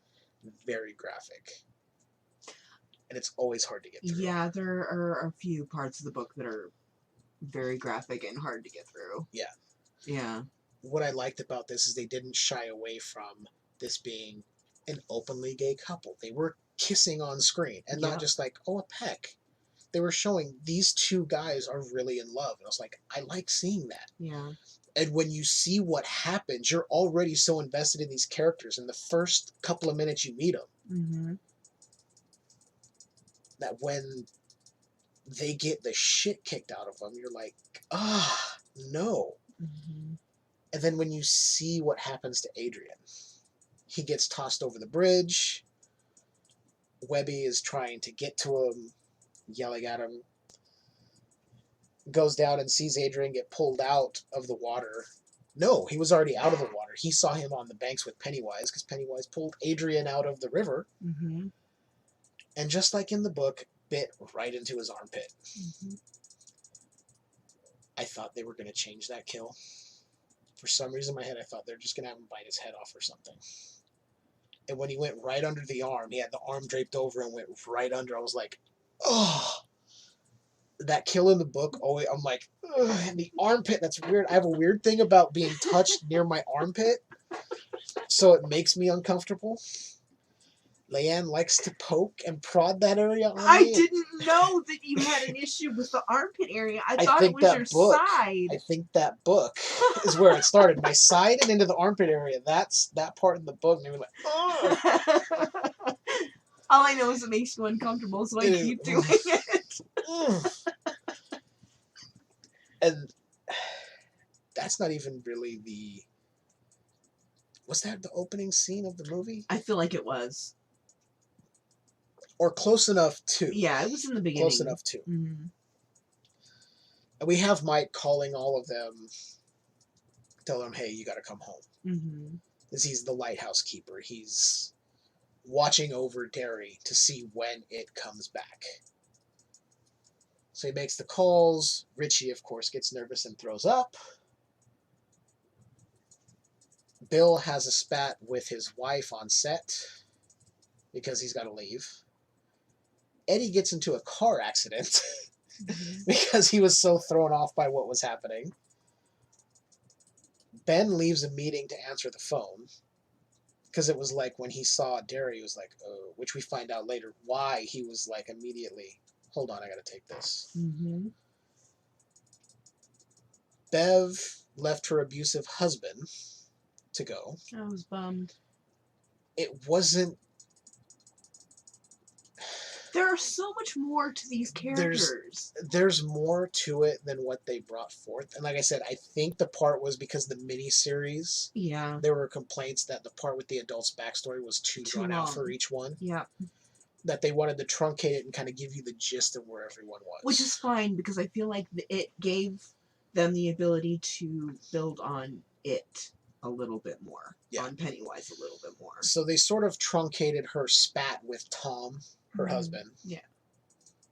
very graphic. And it's always hard to get through. Yeah, there are a few parts of the book that are very graphic and hard to get through. Yeah. Yeah. What I liked about this is they didn't shy away from this being an openly gay couple. They were kissing on screen and not just like, oh, a peck. They were showing these two guys are really in love. And I was like, I like seeing that. Yeah. And when you see what happens, you're already so invested in these characters. In the first couple of minutes you meet them, that when they get the shit kicked out of them, you're like, no. And then when you see what happens to Adrian, he gets tossed over the bridge. Webby is trying to get to him, yelling at him. Goes down and sees Adrian get pulled out of the water No, he was already out of the water. He saw him on the banks with Pennywise because Pennywise pulled Adrian out of the river. Mm-hmm. And just like in the book, bit right into his armpit. Mm-hmm. I thought they were going to change that kill. For some reason in my head, I thought they were just going to have him bite his head off or something. And when he went right under the arm, he had the arm draped over and went right under. I was like, oh. That kill in the book, always, I'm like, ugh, and the armpit, that's weird. I have a weird thing about being touched near my armpit, so it makes me uncomfortable. Leiann likes to poke and prod that area on I me. didn't know that you had an issue with the armpit area. I thought it was your side. I think that book is where it started. My side and into the armpit area. That's that part in the book made me like, oh. All I know is it makes you uncomfortable, so I keep doing it. And that's not even really the... Was that the opening scene of the movie? I feel like it was. Or close enough to. Yeah, it was in the beginning. Close enough to. Mm-hmm. And we have Mike calling all of them, tell them, hey, you got to come home. Mm-hmm. Because he's the lighthouse keeper. He's watching over Derry to see when it comes back. So he makes the calls. Richie, of course, gets nervous and throws up. Bill has a spat with his wife on set because he's got to leave. Eddie gets into a car accident because he was so thrown off by what was happening. Ben leaves a meeting to answer the phone because it was like when he saw Derry, he was like, oh, which we find out later why he was like immediately, hold on, I got to take this. Mm-hmm. Bev left her abusive husband to go. I was bummed. It wasn't... There are so much more to these characters. There's more to it than what they brought forth. And like I said, I think the part was because the miniseries, Yeah. there were complaints that the part with the adult's backstory was too drawn out for each one. Yeah. That they wanted to truncate it and kind of give you the gist of where everyone was. Which is fine, because I feel like it gave them the ability to build on it a little bit more. Yeah. On Pennywise a little bit more. So they sort of truncated her spat with Tom, her husband. Yeah.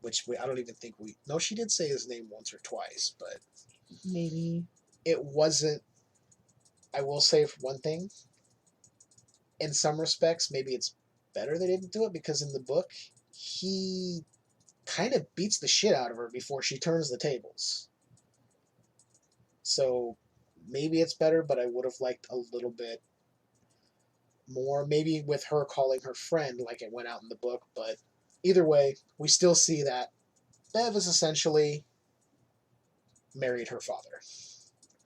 Which I don't even think we... No, she did say his name once or twice, but... Maybe. It wasn't... I will say one thing. In some respects, maybe it's better they didn't do it, because in the book, he kind of beats the shit out of her before she turns the tables. So, maybe it's better, but I would have liked a little bit more. Maybe with her calling her friend like it went out in the book, but either way, we still see that Bev is essentially married her father,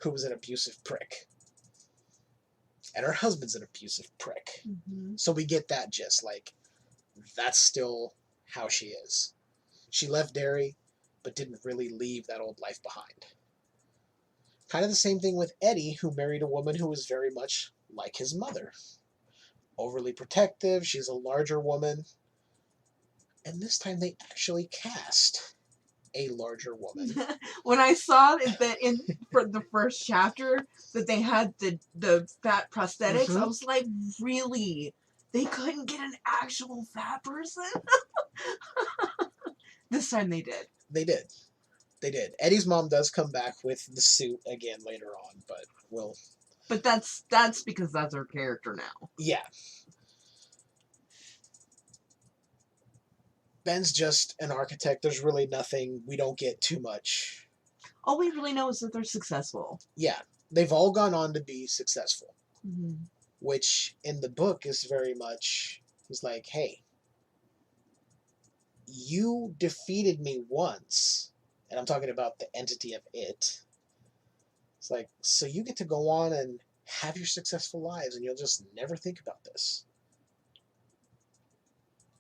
who was an abusive prick. And her husband's an abusive prick. Mm-hmm. So we get that gist, like, that's still how she is. She left Derry, but didn't really leave that old life behind. Kind of the same thing with Eddie, who married a woman who was very much like his mother. Overly protective, she's a larger woman. And this time they actually cast a larger woman. When I saw that for the first chapter that they had the fat prosthetics, I was like, really? They couldn't get an actual fat person? This time they did. They did. They did. Eddie's mom does come back with the suit again later on, but we'll... But that's because that's her character now. Yeah. Ben's just an architect. There's really nothing. We don't get too much. All we really know is that they're successful. Yeah. They've all gone on to be successful. Mm-hmm. Which, in the book, is very much... He's like, hey, you defeated me once. And I'm talking about the entity of it. It's like, so you get to go on and have your successful lives, and you'll just never think about this.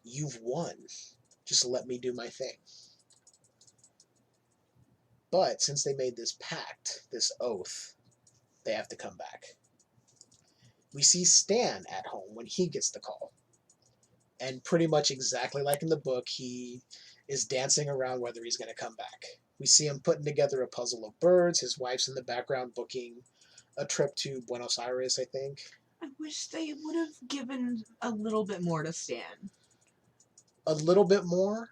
You've won. Just let me do my thing. But since they made this pact, this oath, they have to come back. We see Stan at home when he gets the call. And pretty much exactly like in the book, he is dancing around whether he's going to come back. We see him putting together a puzzle of birds. His wife's in the background booking a trip to Buenos Aires, I think. I wish they would have given a little bit more to Stan. A little bit more?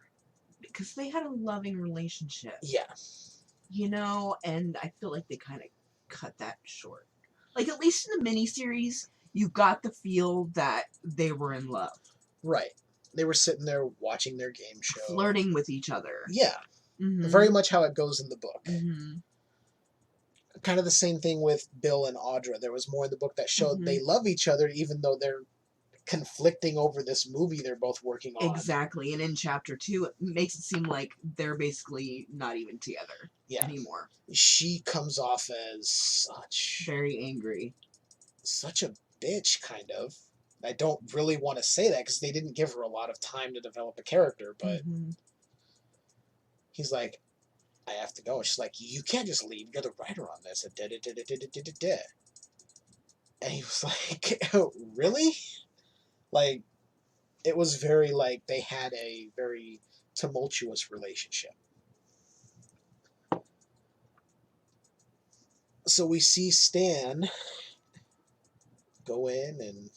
Because they had a loving relationship. Yeah. You know, and I feel like they kind of cut that short. Like, at least in the miniseries, you got the feel that they were in love. Right. They were sitting there watching their game show. Flirting with each other. Yeah. Mm-hmm. Very much how it goes in the book. Mm-hmm. Kind of the same thing with Bill and Audra. There was more in the book that showed they love each other even though they're conflicting over this movie they're both working on. Exactly. And in chapter 2, it makes it seem like they're basically not even together anymore. She comes off as such... very angry. Such a bitch, kind of. I don't really want to say that because they didn't give her a lot of time to develop a character, but he's like, I have to go. And she's like, you can't just leave. You're the writer on this. And he was like, really? Like, it was very like they had a very tumultuous relationship. So we see Stan go in and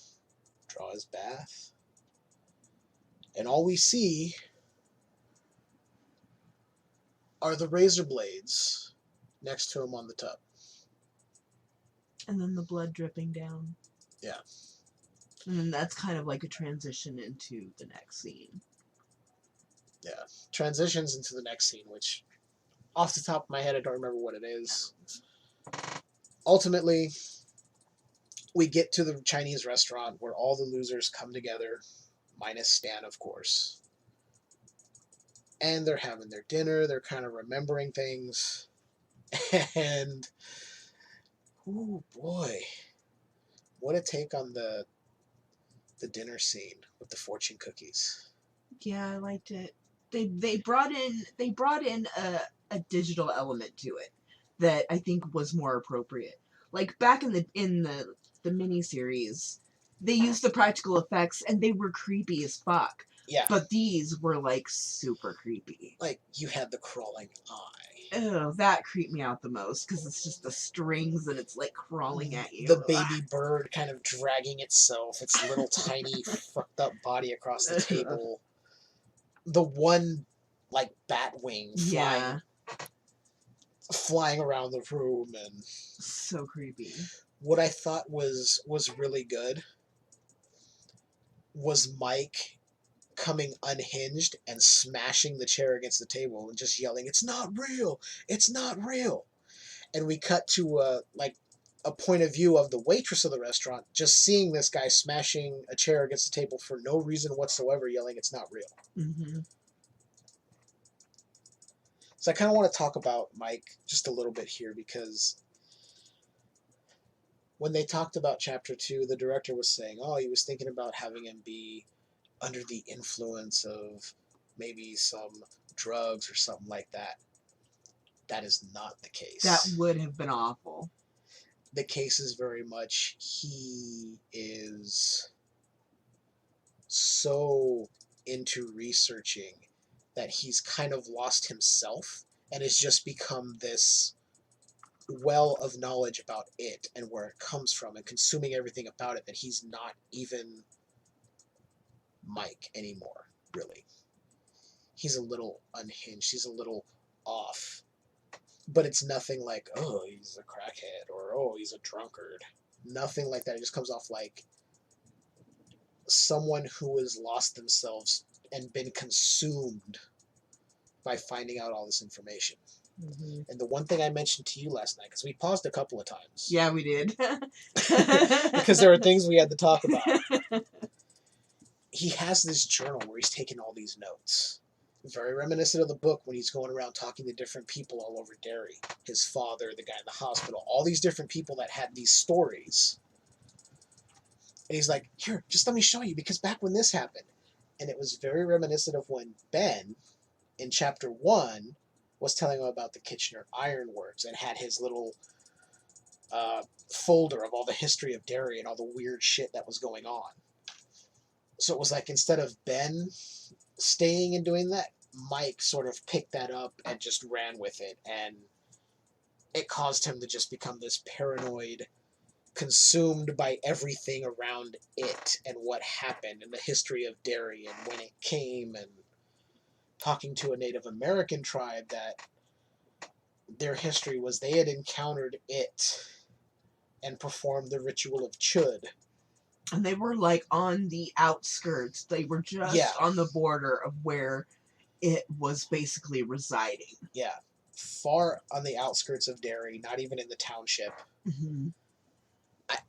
draw his bath. And all we see are the razor blades next to him on the tub. And then the blood dripping down. Yeah. And then that's kind of like a transition into the next scene. Yeah. Transitions into the next scene, which off the top of my head, I don't remember what it is. Ultimately, we get to the Chinese restaurant where all the losers come together, minus Stan, of course. And they're having their dinner, they're kind of remembering things. And, oh boy, what a take on the dinner scene with the fortune cookies. Yeah, I liked it. They brought in a digital element to it that I think was more appropriate. Like back in the miniseries, they used the practical effects and they were creepy as fuck. Yeah. But these were like super creepy. Like you had the crawling eye. Oh, that creeped me out the most because it's just the strings and it's like crawling at you. The baby bird kind of dragging itself, its little tiny fucked up body across the table. The one like bat wing flying around the room, and so creepy. What I thought was really good was Mike coming unhinged and smashing the chair against the table and just yelling, "It's not real! It's not real!" And we cut to a point of view of the waitress of the restaurant just seeing this guy smashing a chair against the table for no reason whatsoever, yelling, "It's not real." Mm-hmm. So I kind of want to talk about Mike just a little bit here because when they talked about Chapter 2, the director was saying, he was thinking about having him be under the influence of maybe some drugs or something like that. That is not the case. That would have been awful. The case is very much he is so into researching that he's kind of lost himself and has just become this well of knowledge about it and where it comes from and consuming everything about it that he's not even Mike anymore, really. He's a little unhinged. He's a little off. But it's nothing like, he's a crackhead or, he's a drunkard. Nothing like that. It just comes off like someone who has lost themselves and been consumed by finding out all this information. Mm-hmm. And the one thing I mentioned to you last night, because we paused a couple of times. Yeah, we did. Because there were things we had to talk about. He has this journal where he's taking all these notes. Very reminiscent of the book when he's going around talking to different people all over Derry. His father, the guy in the hospital, all these different people that had these stories. And he's like, here, just let me show you, because back when this happened. And it was very reminiscent of when Ben, in Chapter 1, was telling him about the Kitchener Iron Works and had his little folder of all the history of Derry and all the weird shit that was going on. So it was like, instead of Ben staying and doing that, Mike sort of picked that up and just ran with it, and it caused him to just become this paranoid consumed by everything around it and what happened and the history of Derry and when it came, and talking to a Native American tribe that their history was they had encountered it and performed the ritual of Chud. And they were like on the outskirts. They were just on the border of where it was basically residing. Yeah. Far on the outskirts of Derry, not even in the township. Mm-hmm.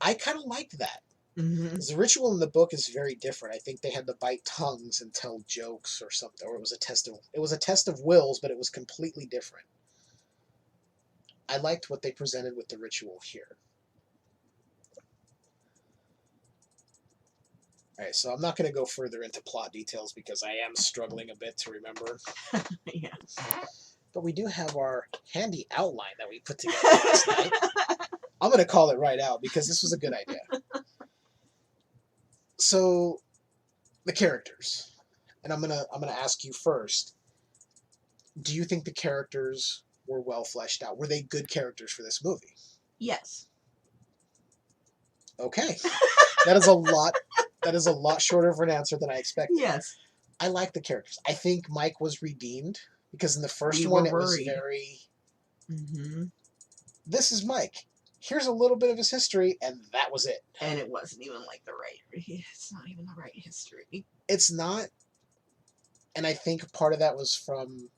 I kind of liked that. Mm-hmm. The ritual in the book is very different. I think they had to bite tongues and tell jokes or something, or it was a test of wills, but it was completely different. I liked what they presented with the ritual here. All right, so I'm not going to go further into plot details because I am struggling a bit to remember. Yeah. But we do have our handy outline that we put together last night. I'm going to call it right out because this was a good idea. So, the characters. And I'm gonna ask you first. Do you think the characters were well fleshed out? Were they good characters for this movie? Yes. Okay. That is a lot shorter of an answer than I expected. Yes. I like the characters. I think Mike was redeemed because in the first one it was very mm-hmm. This is Mike. Here's a little bit of his history, and that was it. And it wasn't even like it's not even the right history. It's not. And I think part of that was from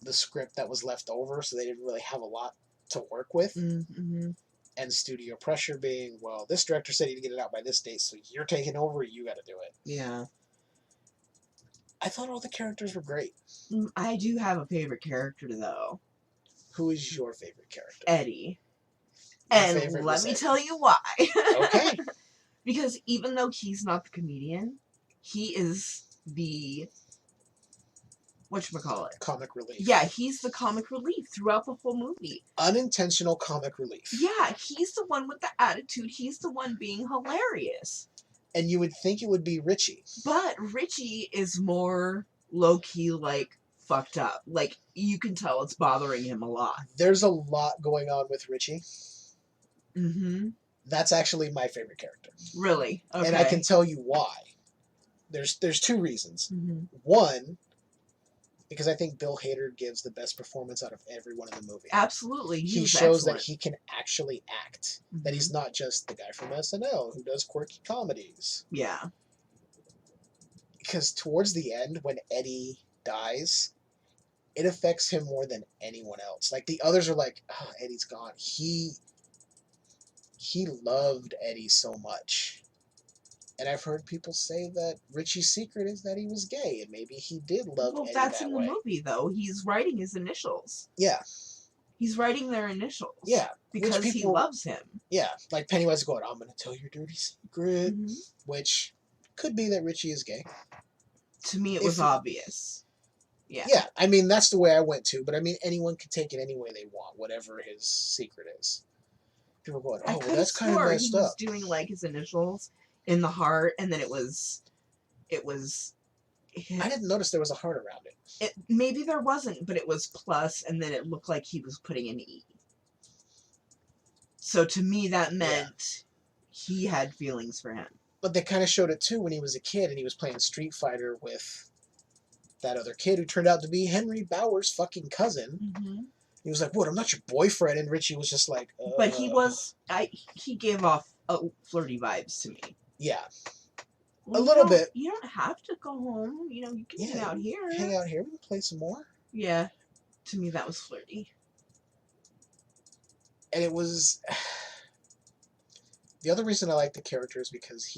the script that was left over, so they didn't really have a lot to work with. Mm-hmm. And studio pressure being, well, this director said he'd get it out by this date, so you're taking over, you got to do it. Yeah. I thought all the characters were great. I do have a favorite character, though. Who is your favorite character? Eddie. My and favorite let was me Eddie. tell you why. Okay. Because even though he's not the comedian, he is the whatchamacallit? Comic relief. Yeah, he's the comic relief throughout the whole movie. Unintentional comic relief. Yeah, he's the one with the attitude. He's the one being hilarious. And you would think it would be Richie. But Richie is more low-key, like, fucked up. Like, you can tell it's bothering him a lot. There's a lot going on with Richie. Mm-hmm. That's actually my favorite character. Really? Okay. And I can tell you why. There's two reasons. Mm-hmm. One, because I think Bill Hader gives the best performance out of everyone in the movie. Absolutely. He shows excellent. that he can actually act. Mm-hmm. That he's not just the guy from SNL who does quirky comedies. Yeah. Because towards the end, when Eddie dies, it affects him more than anyone else. Like, the others are like, oh, Eddie's gone. He loved Eddie so much. And I've heard people say that Richie's secret is that he was gay, and maybe he did love Eddie that's that in way. the movie, though. He's writing his initials. Yeah. He's writing their initials. Yeah. Because he loves him. Yeah. Like Pennywise going, I'm going to tell your dirty secret. Mm-hmm. Which could be that Richie is gay. To me, it was obvious. Yeah. Yeah. I mean, that's the way I went to. But I mean, anyone can take it any way they want, whatever his secret is. People are going, oh, well, that's kind of messed he up. was doing, like, his initials in the heart, and then it was I didn't notice there was a heart around it. Maybe there wasn't, but it was plus, and then it looked like he was putting an E. So to me, that meant he had feelings for him. But they kind of showed it too when he was a kid and he was playing Street Fighter with that other kid who turned out to be Henry Bauer's fucking cousin. Mm-hmm. He was like, "What? I'm not your boyfriend." And Richie was just like, But he was. He gave off flirty vibes to me. Yeah. Well, a little bit. You don't have to go home. You know, you can hang out here. Hang out here. We can play some more. Yeah. To me, that was flirty. And it was... The other reason I like the character is because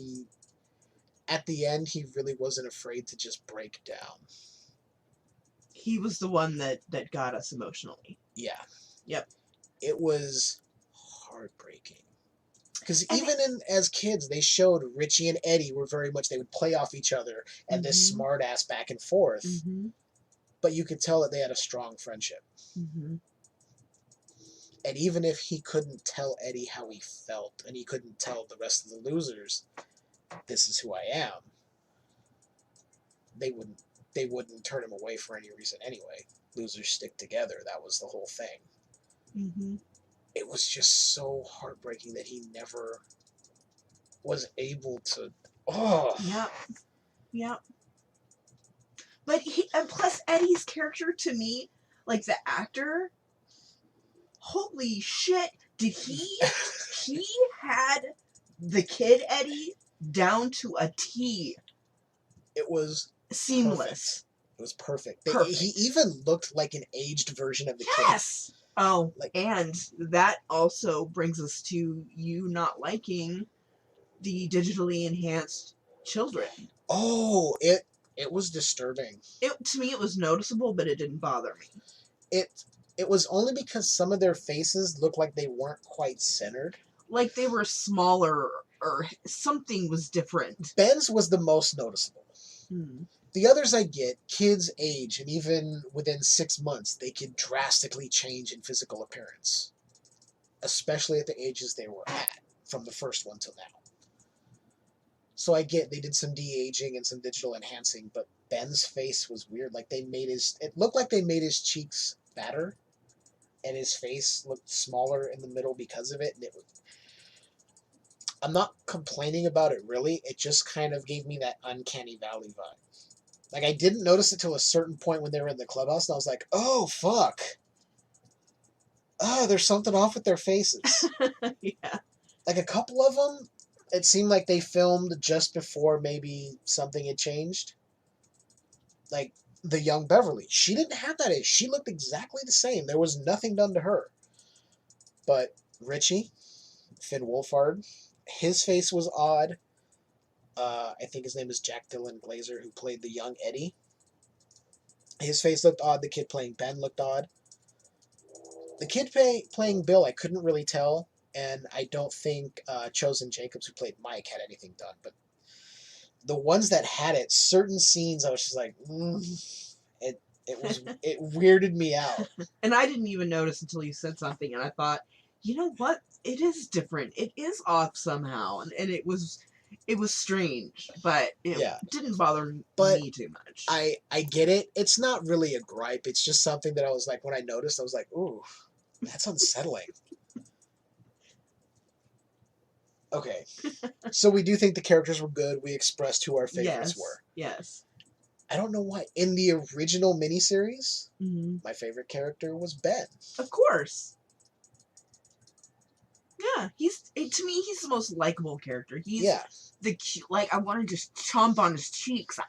at the end, he really wasn't afraid to just break down. He was the one that got us emotionally. Yeah. Yep. It was heartbreaking. Because even as kids, they showed Richie and Eddie were very much, they would play off each other and this smart ass back and forth. Mm-hmm. But you could tell that they had a strong friendship. Mm-hmm. And even if he couldn't tell Eddie how he felt, and he couldn't tell the rest of the losers, this is who I am, they wouldn't turn him away for any reason anyway. Losers stick together. That was the whole thing. Mm-hmm. it was just so heartbreaking that he never was able to. Oh, Yep. Yep. But and plus Eddie's character to me, like the actor, holy shit, did he had the kid Eddie down to a T. it was Seamless. perfect. It was perfect. Perfect. He even looked like an aged version of the Yes. Oh, Like- and that also brings us to you not liking the digitally enhanced children. kid. Oh, it was disturbing. To me, it was noticeable, but it didn't bother me. It was only because some of their faces looked like they weren't quite centered. Like they were smaller or something was different. Ben's was the most noticeable. The others I get, kids age, and even within 6 months, they can drastically change in physical appearance. Especially at the ages they were at, from the first one till now. So I get they did some de-aging and some digital enhancing, but Ben's face was weird. Like it looked like they made his cheeks fatter, and his face looked smaller in the middle because of it, and I'm not complaining about it really, it just kind of gave me that Uncanny Valley vibe. Like, I didn't notice it till a certain point when they were in the clubhouse, and I was like, oh, fuck. Oh, there's something off with their faces. Yeah. Like, a couple of them, it seemed like they filmed just before maybe something had changed. Like, the young Beverly. She didn't have that age. She looked exactly the same. There was nothing done to her. But Richie, Finn Wolfhard, his face was odd. I think his name is Jack Dylan Glazer, who played the young Eddie. His face looked odd. The kid playing Ben looked odd. The kid playing Bill, I couldn't really tell, and I don't think Chosen Jacobs, who played Mike, had anything done. But the ones that had it, certain scenes, I was just like, it weirded me out. And I didn't even notice until you said something, and I thought, you know what? It is different. It is off somehow, and it was strange, but it didn't bother me too much. I get it. It's not really a gripe. It's just something that I was like, when I noticed, I was like, ooh, that's unsettling. Okay. So we do think the characters were good. We expressed who our favorites were. Yes. I don't know why. In the original miniseries, my favorite character was Ben. Of course. Yeah, to me, he's the most likable character. He's I want to just chomp on his cheeks.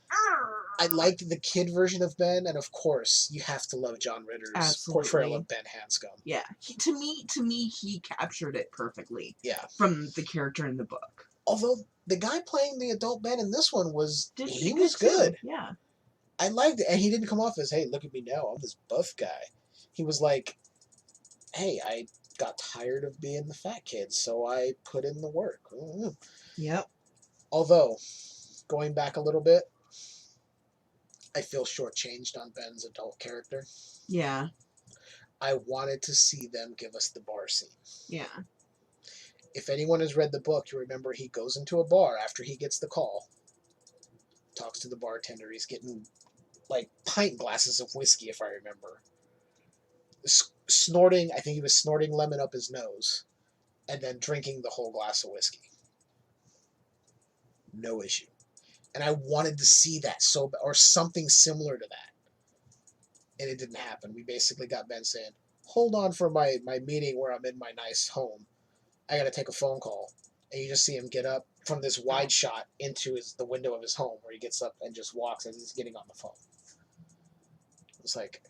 I liked the kid version of Ben, and of course, you have to love John Ritter's portrayal of Ben Hanscom. Yeah, to me, he captured it perfectly. Yeah, from the character in the book. Although the guy playing the adult Ben in this one was good. Too. Yeah, I liked it, and he didn't come off as, "Hey, look at me now, I'm this buff guy." He was like, "Hey, I got tired of being the fat kid, so I put in the work." Yep. Although, going back a little bit, I feel shortchanged on Ben's adult character. Yeah. I wanted to see them give us the bar scene. Yeah. If anyone has read the book, you remember he goes into a bar after he gets the call, talks to the bartender. He's getting, like, pint glasses of whiskey, if I remember. Snorting, I think he was snorting lemon up his nose, and then drinking the whole glass of whiskey. No issue. And I wanted to see that or something similar to that. And it didn't happen. We basically got Ben saying, hold on for my meeting where I'm in my nice home. I got to take a phone call. And you just see him get up from this wide shot into the window of his home, where he gets up and just walks as he's getting on the phone. It's like,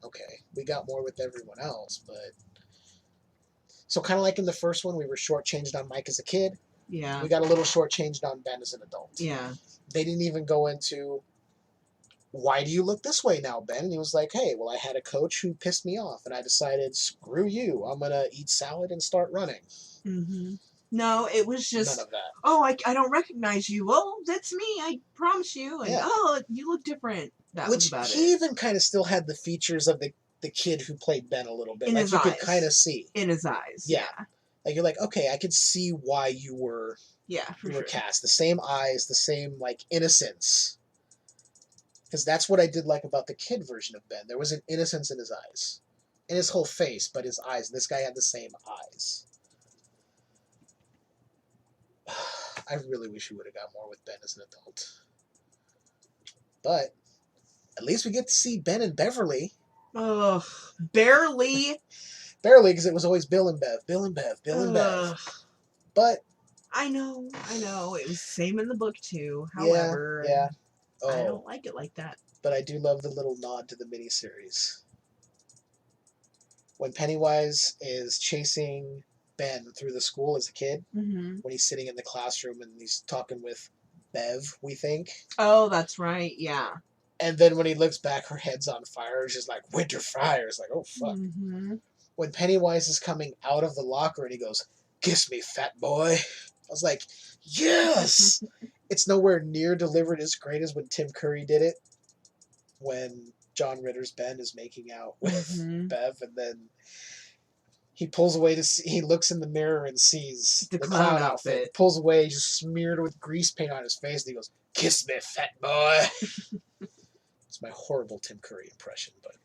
okay, we got more with everyone else, but... So kind of like in the first one, we were shortchanged on Mike as a kid. Yeah. We got a little shortchanged on Ben as an adult. Yeah. They didn't even go into, why do you look this way now, Ben? And he was like, hey, well, I had a coach who pissed me off, and I decided, screw you. I'm going to eat salad and start running. Mm-hmm. No, it was just... None of that. Oh, I don't recognize you. Oh, that's me. I promise you. And, oh, you look different. That was about it. He even kind of still had the features of the kid who played Ben a little bit. In like, his you eyes. could kind of see. In his eyes. Yeah. Like, you're like, okay, I could see why you were... Yeah, for you sure. were cast. The same eyes, the same, like, innocence. Because that's what I did like about the kid version of Ben. There was an innocence in his eyes. And his whole face, but his eyes. This guy had the same eyes. I really wish we would have got more with Ben as an adult. But at least we get to see Ben and Beverly. Ugh, barely. Barely, because it was always Bill and Bev. Bill and Bev. Bill and Bev. But... I know. It was the same in the book, too. However, yeah. I don't like it like that. But I do love the little nod to the miniseries. When Pennywise is chasing Ben through the school as a kid, Mm-hmm. when he's sitting in the classroom and he's talking with Bev, we think. Oh, that's right. Yeah. And then when he looks back, her head's on fire. She's like, winter fire. It's like, oh, fuck. Mm-hmm. When Pennywise is coming out of the locker and he goes, kiss me, fat boy. I was like, yes! It's nowhere near delivered as great as when Tim Curry did it. When John Ritter's Ben is making out with Bev, and then he pulls away to see, he looks in the mirror and sees the clown outfit. Pulls away, just smeared with grease paint on his face, and he goes, kiss me, fat boy. It's my horrible Tim Curry impression, but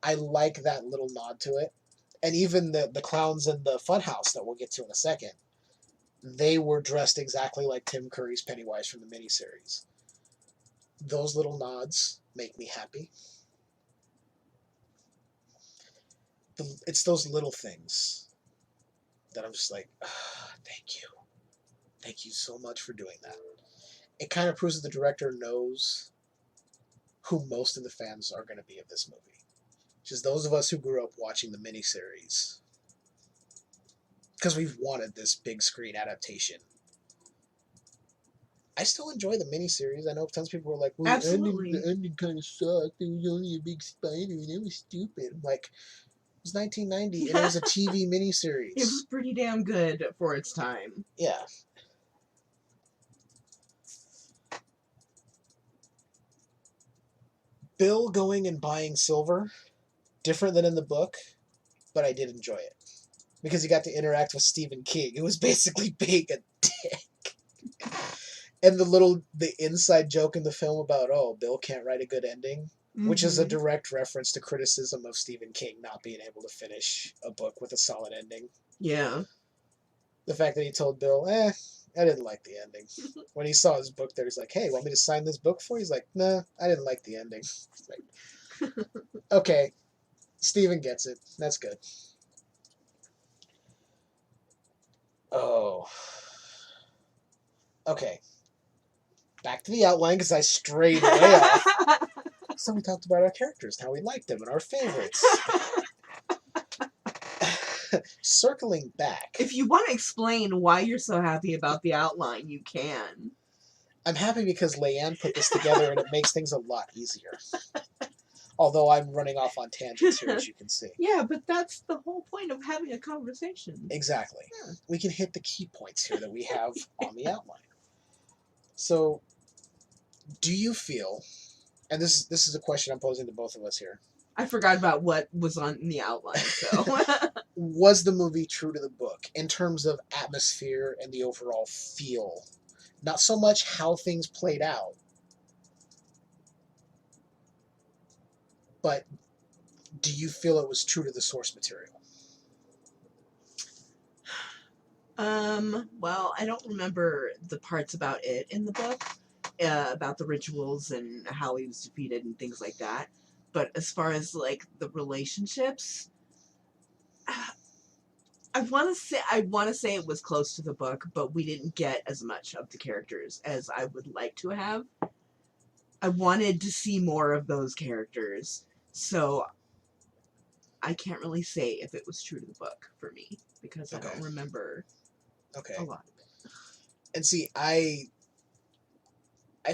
I like that little nod to it. And even the clowns in the funhouse that we'll get to in a second, they were dressed exactly like Tim Curry's Pennywise from the miniseries. Those little nods make me happy. It's those little things that I'm just like, thank you. Thank you so much for doing that. It kind of proves that the director knows who most of the fans are going to be of this movie. Just those of us who grew up watching the miniseries. Because we've wanted this big screen adaptation. I still enjoy the miniseries. I know tons of people were like, well, the ending kind of sucked. There was only a big spider and it was stupid. I'm like, it was 1990 and it was a TV miniseries. It was pretty damn good for its time. Yeah. Bill going and buying silver, different than in the book, but I did enjoy it. Because he got to interact with Stephen King. It was basically being a dick. And the inside joke in the film about, Bill can't write a good ending, which is a direct reference to criticism of Stephen King not being able to finish a book with a solid ending. Yeah. The fact that he told Bill, I didn't like the ending. When he saw his book there, he's like, hey, want me to sign this book for you? He's like, nah, I didn't like the ending. Like, okay, Stephen gets it. That's good. Oh. Okay. Back to the outline, because I strayed way off. So we talked about our characters, how we liked them, and our favorites. Circling back. If you want to explain why you're so happy about the outline, you can. I'm happy because Leiann put this together, and it makes things a lot easier. Although I'm running off on tangents here, as you can see. Yeah, but that's the whole point of having a conversation. Exactly. Yeah. We can hit the key points here that we have on the outline. So, do you feel, and this is a question I'm posing to both of us here. I forgot about what was on in the outline, so. Was the movie true to the book in terms of atmosphere and the overall feel? Not so much how things played out, but do you feel it was true to the source material? Well, I don't remember the parts about it in the book, about the rituals and how he was defeated and things like that. But as far as, like, the relationships, I want to say it was close to the book, but we didn't get as much of the characters as I would like to have. I wanted to see more of those characters, so I can't really say if it was true to the book for me, because I don't remember a lot of it. And see, I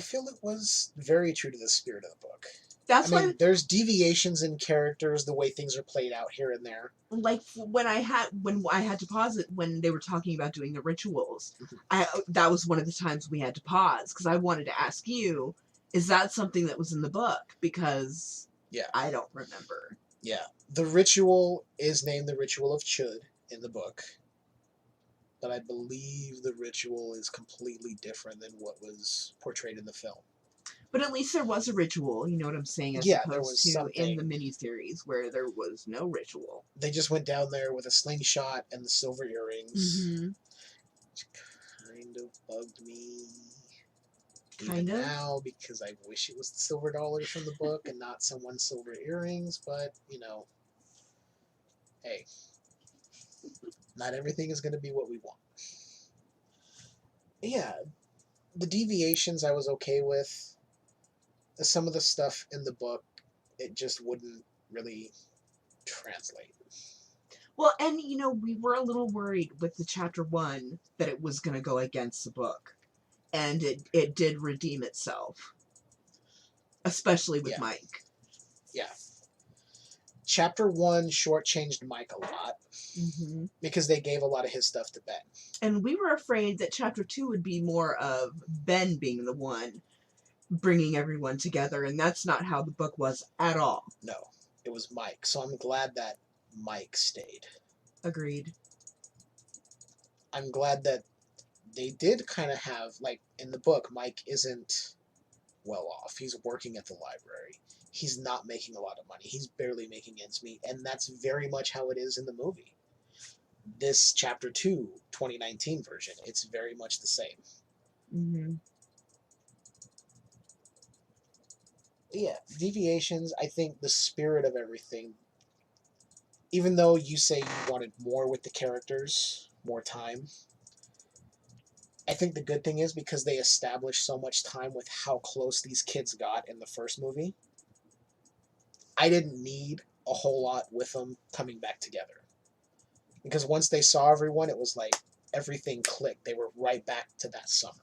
feel it was very true to the spirit of the book. That's why there's deviations in characters, the way things are played out here and there. Like when I had to pause it when they were talking about doing the rituals, that was one of the times we had to pause because I wanted to ask you, is that something that was in the book? Because I don't remember. Yeah, the ritual is named the Ritual of Chud in the book, but I believe the ritual is completely different than what was portrayed in the film. But at least there was a ritual, you know what I'm saying? As Yeah, opposed there was to something. in the miniseries where there was no ritual. They just went down there with a slingshot and the silver earrings. Mm-hmm. Which kind of bugged me. Kind Even of? now, because I wish it was the silver dollars from the book and not someone's silver earrings, but, you know, hey, not everything is going to be what we want. Yeah, the deviations I was okay with. Some of the stuff in the book, it just wouldn't really translate. Well, and, you know, we were a little worried with the chapter 1 that it was going to go against the book. And it did redeem itself. Especially with Mike. Yeah. Chapter 1 shortchanged Mike a lot. Mm-hmm. Because they gave a lot of his stuff to Ben. And we were afraid that chapter 2 would be more of Ben being the one bringing everyone together. And that's not how the book was at all. No, it was Mike. So I'm glad that Mike stayed. Agreed. I'm glad that they did kind of have, like, in the book, Mike isn't well off. He's working at the library. He's not making a lot of money. He's barely making ends meet. And that's very much how it is in the movie. This chapter 2, 2019 version, it's very much the same. Mm-hmm. Yeah, deviations, I think the spirit of everything, even though you say you wanted more with the characters, more time, I think the good thing is because they established so much time with how close these kids got in the first movie, I didn't need a whole lot with them coming back together. Because once they saw everyone, it was like everything clicked. They were right back to that summer.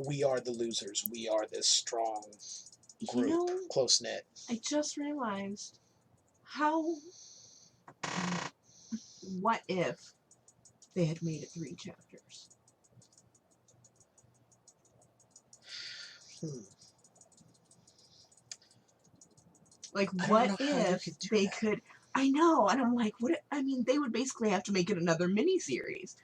We are the losers. We are this strong group, You know, close-knit. I just realized what if they had made it 3 chapters? Like, what if they could... I know, and I'm like, they would basically have to make it another mini-series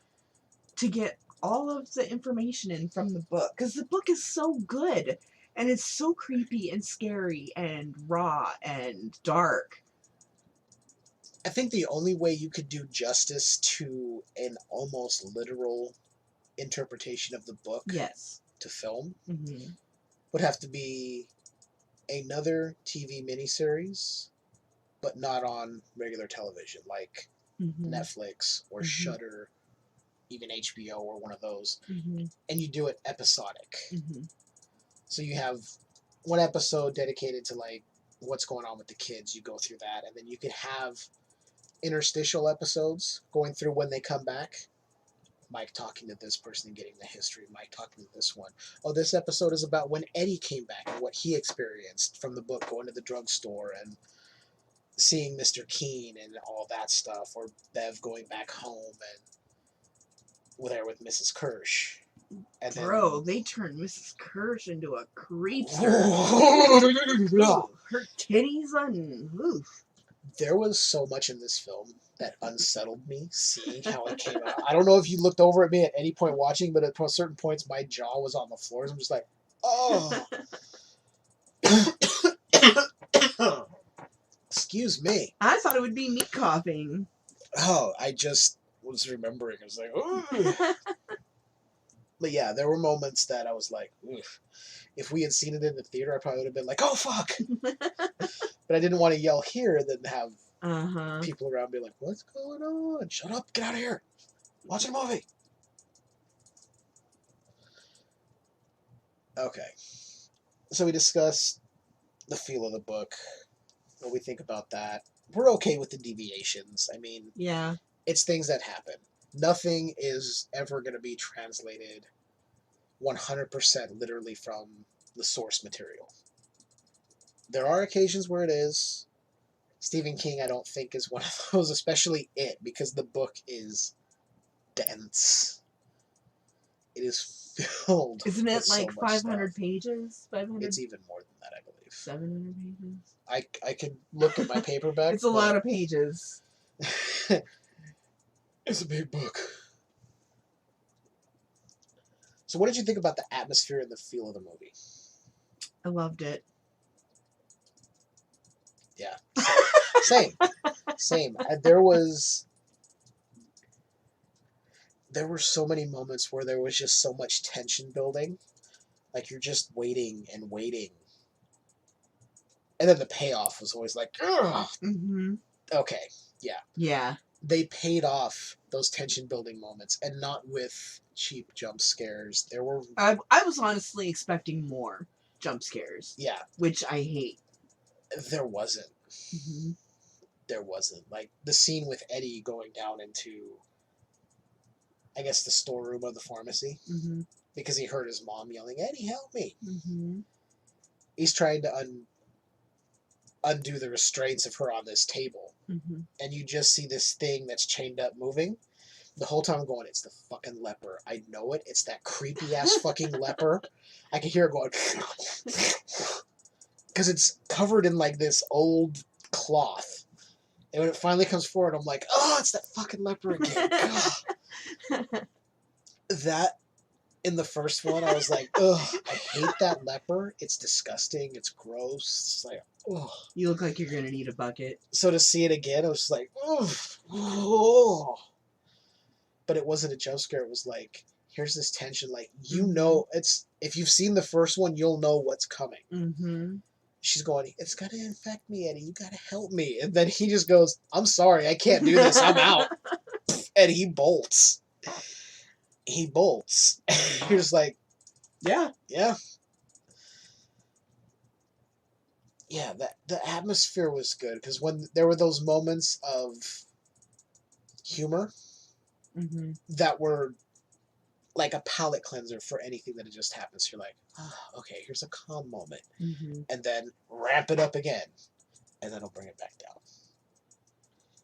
to get all of the information in from the book. Because the book is so good, and it's so creepy and scary and raw and dark. I think the only way you could do justice to an almost literal interpretation of the book to film would have to be another TV miniseries, but not on regular television, like Netflix or Shudder, even HBO or one of those. And you do it episodic. So you have one episode dedicated to, like, what's going on with the kids. You go through that, and then you could have interstitial episodes going through when they come back. Mike talking to this person and getting the history. Mike talking to this one. Oh, this episode is about when Eddie came back and what he experienced from the book, going to the drugstore and seeing Mr. Keen and all that stuff. Or Bev going back home and there with Mrs. Kirsch. And Bro, they turned Mrs. Kirsch into a creepster. Her titties on... Oof. There was so much in this film that unsettled me, seeing how it came out. I don't know if you looked over at me at any point watching, but at certain points my jaw was on the floor. I'm just like, oh. Excuse me. I thought it would be me coughing. Oh, I just was remembering. I was like, oh. But yeah, there were moments that I was like, oof. If we had seen it in the theater, I probably would have been like, oh, fuck. But I didn't want to yell here and then have people around be like, what's going on? Shut up. Get out of here. Watch a movie. Okay. So we discussed the feel of the book, what we think about that. We're okay with the deviations. I mean, yeah, it's things that happen. Nothing is ever going to be translated 100% literally from the source material. There are occasions where it is. Stephen King, I don't think, is one of those, especially it, because the book is dense. It is filled. Isn't it with like so much 500 stuff. pages? 500? It's even more than that, I believe. 700 pages? I could look at my paperback. It's a lot of pages. It's a big book. So what did you think about the atmosphere and the feel of the movie? I loved it. Yeah. Same. There were so many moments where there was just so much tension building. Like, you're just waiting and waiting. And then the payoff was always like, ugh. Mm-hmm. Okay, yeah. Yeah. They paid off those tension building moments, and not with cheap jump scares. There were... I was honestly expecting more jump scares. Yeah. Which I hate. There wasn't. Mm-hmm. There wasn't. Like, the scene with Eddie going down into, I guess, the storeroom of the pharmacy. Mm-hmm. Because he heard his mom yelling, Eddie, help me. Mm-hmm. He's trying to undo the restraints of her on this table. Mm-hmm. And you just see this thing that's chained up moving. The whole time I'm going, it's the fucking leper. I know it. It's that creepy ass fucking leper. I can hear it going. Because it's covered in like this old cloth. And when it finally comes forward, I'm like, oh, it's that fucking leper again. That, in the first one, I was like, ugh, I hate that leper. It's disgusting. It's gross. It's like, ugh. You look like you're going to need a bucket. So to see it again, I was just like, ugh. Oh. But it wasn't a jump scare. It was like, here's this tension. Like, you know, it's, if you've seen the first one, you'll know what's coming. Mm-hmm. She's going, it's going to infect me, Eddie. You got to help me. And then he just goes, I'm sorry. I can't do this. I'm out. And he bolts. You're just like, yeah. Yeah, the atmosphere was good. Because when there were those moments of humor Mm-hmm. that were like a palate cleanser for anything that had just happened. So you're like, oh, okay, here's a calm moment. Mm-hmm. And then ramp it up again. And then it'll bring it back down.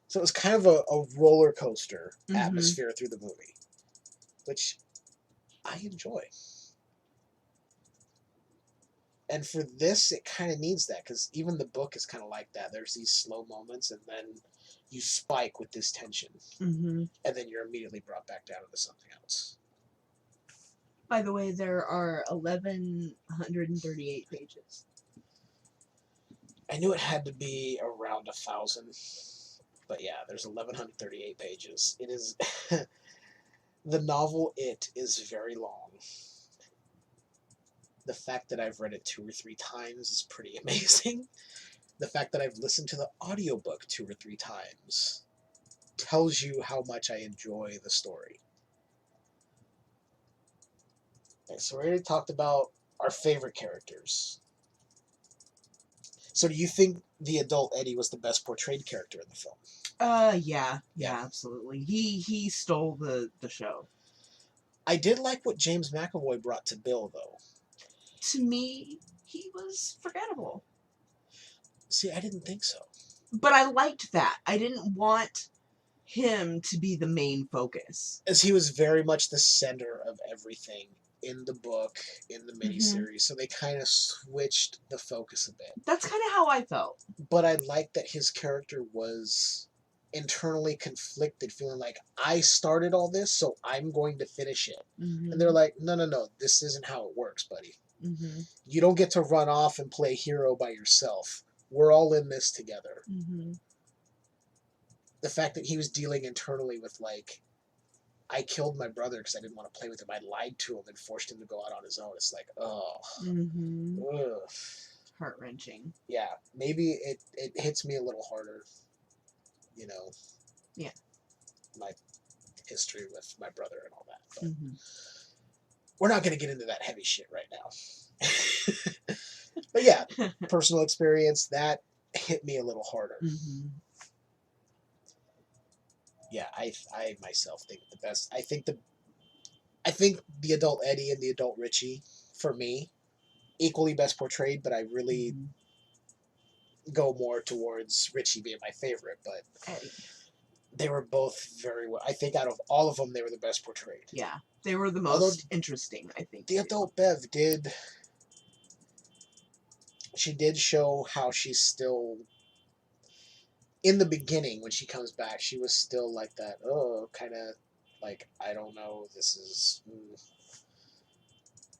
So it was kind of a roller coaster atmosphere through the movie, which I enjoy. And for this, it kind of needs that, because even the book is kind of like that. There's these slow moments, and then you spike with this tension. Mm-hmm. And then you're immediately brought back down into something else. By the way, there are 1,138 pages. I knew it had to be around 1,000. But yeah, there's 1,138 pages. It is... The novel, It, is very long. The fact that I've read it 2 or 3 times is pretty amazing. The fact that I've listened to the audiobook 2 or 3 times tells you how much I enjoy the story. Okay, so we already talked about our favorite characters. So do you think the adult Eddie was the best portrayed character in the film? Yeah, absolutely. He stole the show. I did like what James McAvoy brought to Bill, though. To me, he was forgettable. See, I didn't think so. But I liked that. I didn't want him to be the main focus. As he was very much the center of everything in the book, in the miniseries, so they kind of switched the focus a bit. That's kind of how I felt. But I liked that his character was internally conflicted, feeling like, I started all this, so I'm going to finish it. Mm-hmm. And they're like, no, this isn't how it works, buddy. Mm-hmm. You don't get to run off and play hero by yourself. We're all in this together. Mm-hmm. The fact that he was dealing internally with, like, I killed my brother because I didn't want to play with him. I lied to him and forced him to go out on his own. It's like, oh. Mm-hmm. Ugh. Heart-wrenching. Yeah, maybe it hits me a little harder, Yeah. My history with my brother and all that. But Mm-hmm. we're not going to get into that heavy shit right now. But yeah, personal experience, that hit me a little harder. Mm-hmm. Yeah, I myself think the best. I think the adult Eddie and the adult Richie, for me, equally best portrayed, but I really go more towards Richie being my favorite. But Eddie. They were both very well. I think out of all of them, they were the best portrayed. Yeah, they were the most interesting, I think. The adult Bev did. She did show how she's still. In the beginning, when she comes back, she was still like that. Oh, kind of like, I don't know. This is.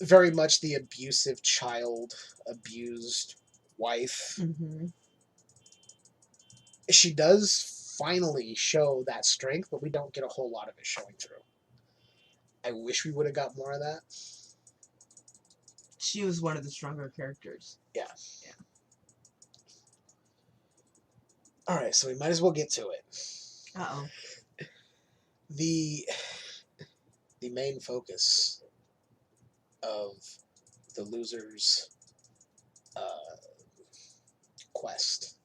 very much the abusive child, abused wife. Mm-hmm. She does finally show that strength, but we don't get a whole lot of it showing through. I wish we would have got more of that. She was one of the stronger characters. Yeah. Yeah. Alright, so we might as well get to it. Uh-oh. The main focus of the loser's quest,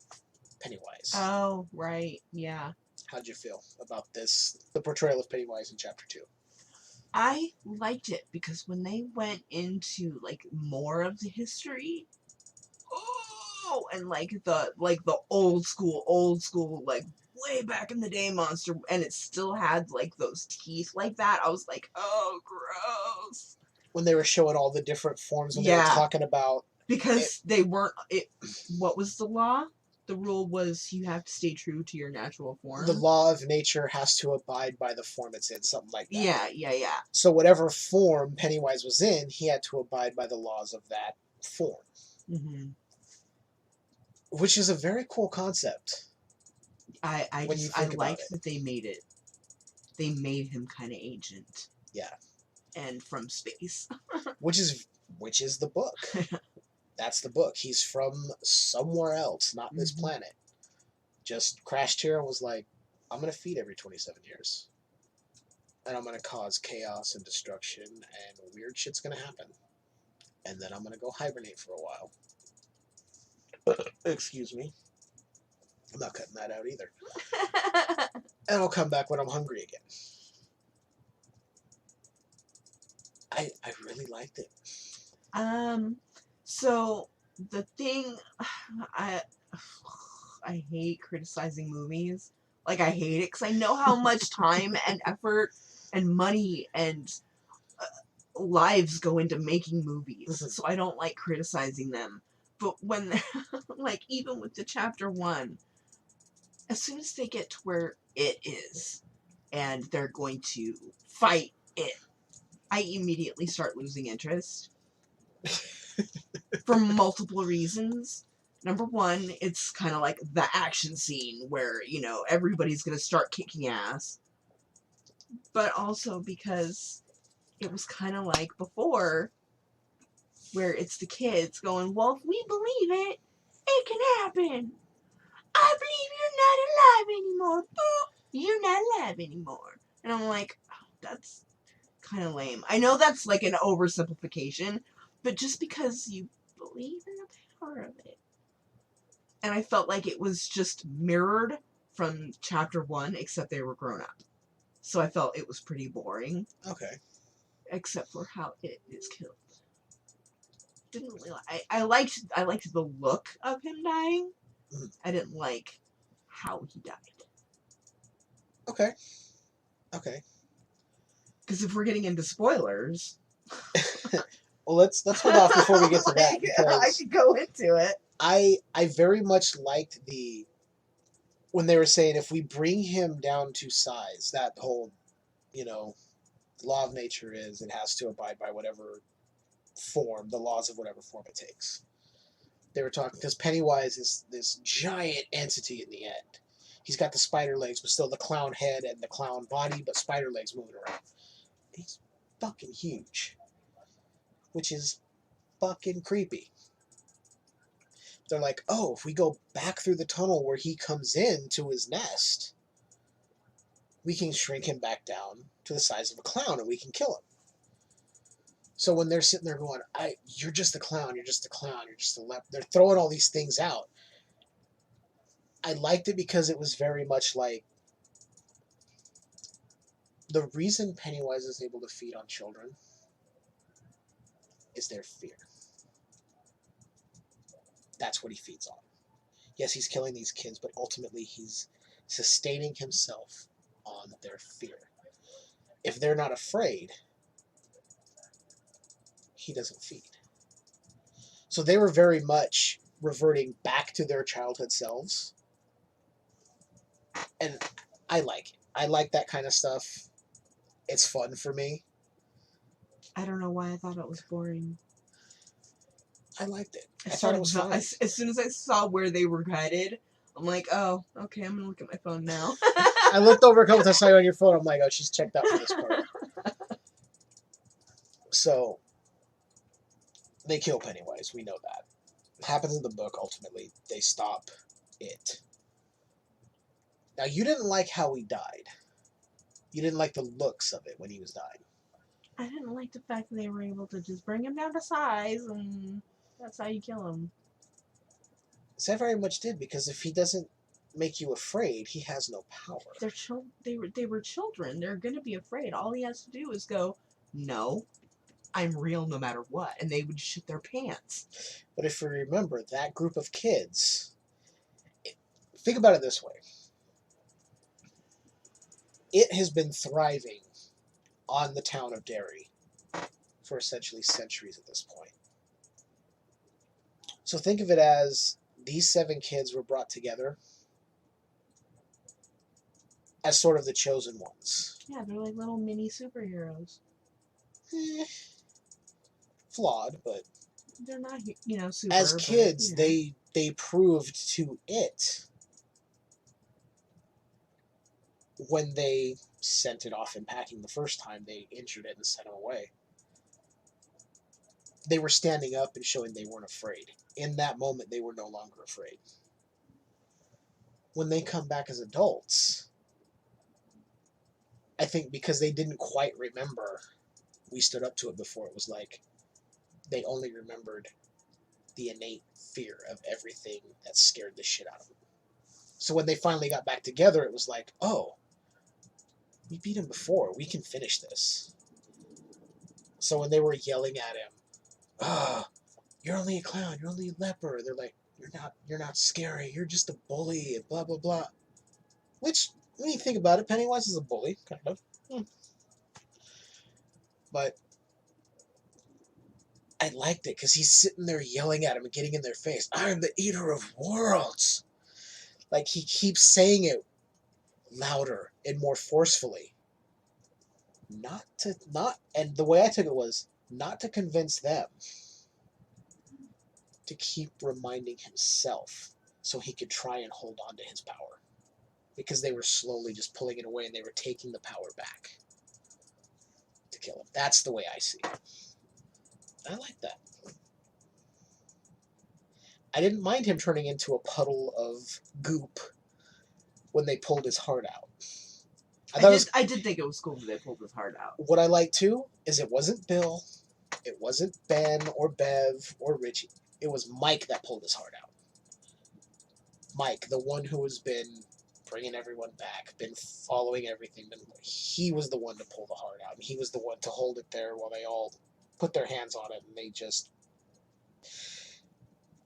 Pennywise. Oh, right. Yeah. How'd you feel about this, the portrayal of Pennywise in Chapter 2? I liked it because when they went into like more of the history, and like the old school like way back in the day monster, and it still had like those teeth like that, I was like, oh, gross. When they were showing all the different forms, when they were talking about, because they weren't it. What was the law? The rule was you have to stay true to your natural form. the law of nature has to abide by the form it's in, something like that. Yeah. So whatever form Pennywise was in, he had to abide by the laws of that form. Mm-hmm. Which is a very cool concept. I think about liked it. that they made him kind of ancient. Yeah. And from space. Which is the book. That's the book. He's from somewhere else, not this planet. Just crashed here and was like, I'm going to feed every 27 years. And I'm going to cause chaos and destruction, and weird shit's going to happen. And then I'm going to go hibernate for a while. Excuse me. I'm not cutting that out either. And I'll come back when I'm hungry again. I really liked it. So the thing, I hate criticizing movies. Like, I hate it because I know how much time and effort and money and lives go into making movies. So I don't like criticizing them. But when, like, even with the Chapter 1, as soon as they get to where it is and they're going to fight it, I immediately start losing interest. For multiple reasons. Number one, it's kind of like the action scene where, you know, everybody's going to start kicking ass. But also because it was kind of like before, where it's the kids going, well, if we believe it, it can happen. I believe you're not alive anymore. Boop, you're not alive anymore. And I'm like, oh, that's kind of lame. I know that's like an oversimplification, but just because you believe in the power of it. And I felt like it was just mirrored from Chapter 1, except they were grown up. So I felt it was pretty boring. Okay. Except for how it is killed. Didn't really I liked the look of him dying. I didn't like how he died. Okay. Because if we're getting into spoilers, well, let's hold off before we get to that, because I could go into it. I very much liked when they were saying if we bring him down to size, that whole, you know, law of nature is it has to abide by whatever form, the laws of whatever form it takes. They were talking, because Pennywise is this giant entity in the end. He's got the spider legs, but still the clown head and the clown body, but spider legs moving around. He's fucking huge. Which is fucking creepy. They're like, oh, if we go back through the tunnel where he comes in to his nest, we can shrink him back down to the size of a clown and we can kill him. So when they're sitting there going, you're just a clown, you're just a clown, you're just a leper, they're throwing all these things out. I liked it because it was very much like the reason Pennywise is able to feed on children is their fear. That's what he feeds on. Yes, he's killing these kids, but ultimately he's sustaining himself on their fear. If they're not afraid, he doesn't feed. So they were very much reverting back to their childhood selves. And I like it. I like that kind of stuff. It's fun for me. I don't know why I thought it was boring. I liked it. I I thought it started was fun. as soon as I saw where they were headed, I'm like, oh, okay, I'm gonna look at my phone now. I looked over a couple times, saw you on your phone. I'm like, oh, she's checked out for this part. So, they kill Pennywise. We know that. What happens in the book, ultimately, they stop it. Now, you didn't like how he died. You didn't like the looks of it when he was dying. I didn't like the fact that they were able to just bring him down to size, and that's how you kill him. So I very much did, because if he doesn't make you afraid, he has no power. They were children. They're gonna be afraid. All he has to do is go, no, I'm real no matter what, and they would shit their pants. But if you remember, that group of kids, think about it this way. It has been thriving on the town of Derry for essentially centuries at this point. So think of it as these 7 kids were brought together as sort of the chosen ones. Yeah, they're like little mini superheroes. Flawed, but They're not, super. as kids, but, they proved to it when they sent it off in packing the first time, they injured it and sent him away. They were standing up and showing they weren't afraid. In that moment, they were no longer afraid. When they come back as adults, I think because they didn't quite remember, we stood up to it before. It was like they only remembered the innate fear of everything that scared the shit out of them. So when they finally got back together, it was like, oh, we beat him before. We can finish this. So when they were yelling at him, oh, you're only a clown, you're only a leper. They're like, you're not scary, you're just a bully, and blah, blah, blah. Which, when you think about it, Pennywise is a bully, kind of. But I liked it, because he's sitting there yelling at him and getting in their face. I'm the eater of worlds. Like, he keeps saying it louder and more forcefully. And the way I took it was, not to convince them, to keep reminding himself so he could try and hold on to his power. Because they were slowly just pulling it away and they were taking the power back to kill him. That's the way I see it. I like that. I didn't mind him turning into a puddle of goop when they pulled his heart out. I did think it was cool that they pulled his heart out. What I like too is it wasn't Bill, it wasn't Ben or Bev or Richie. It was Mike that pulled his heart out. Mike, the one who has been bringing everyone back, been following everything. He was the one to pull the heart out, and he was the one to hold it there while they all put their hands on it, and they just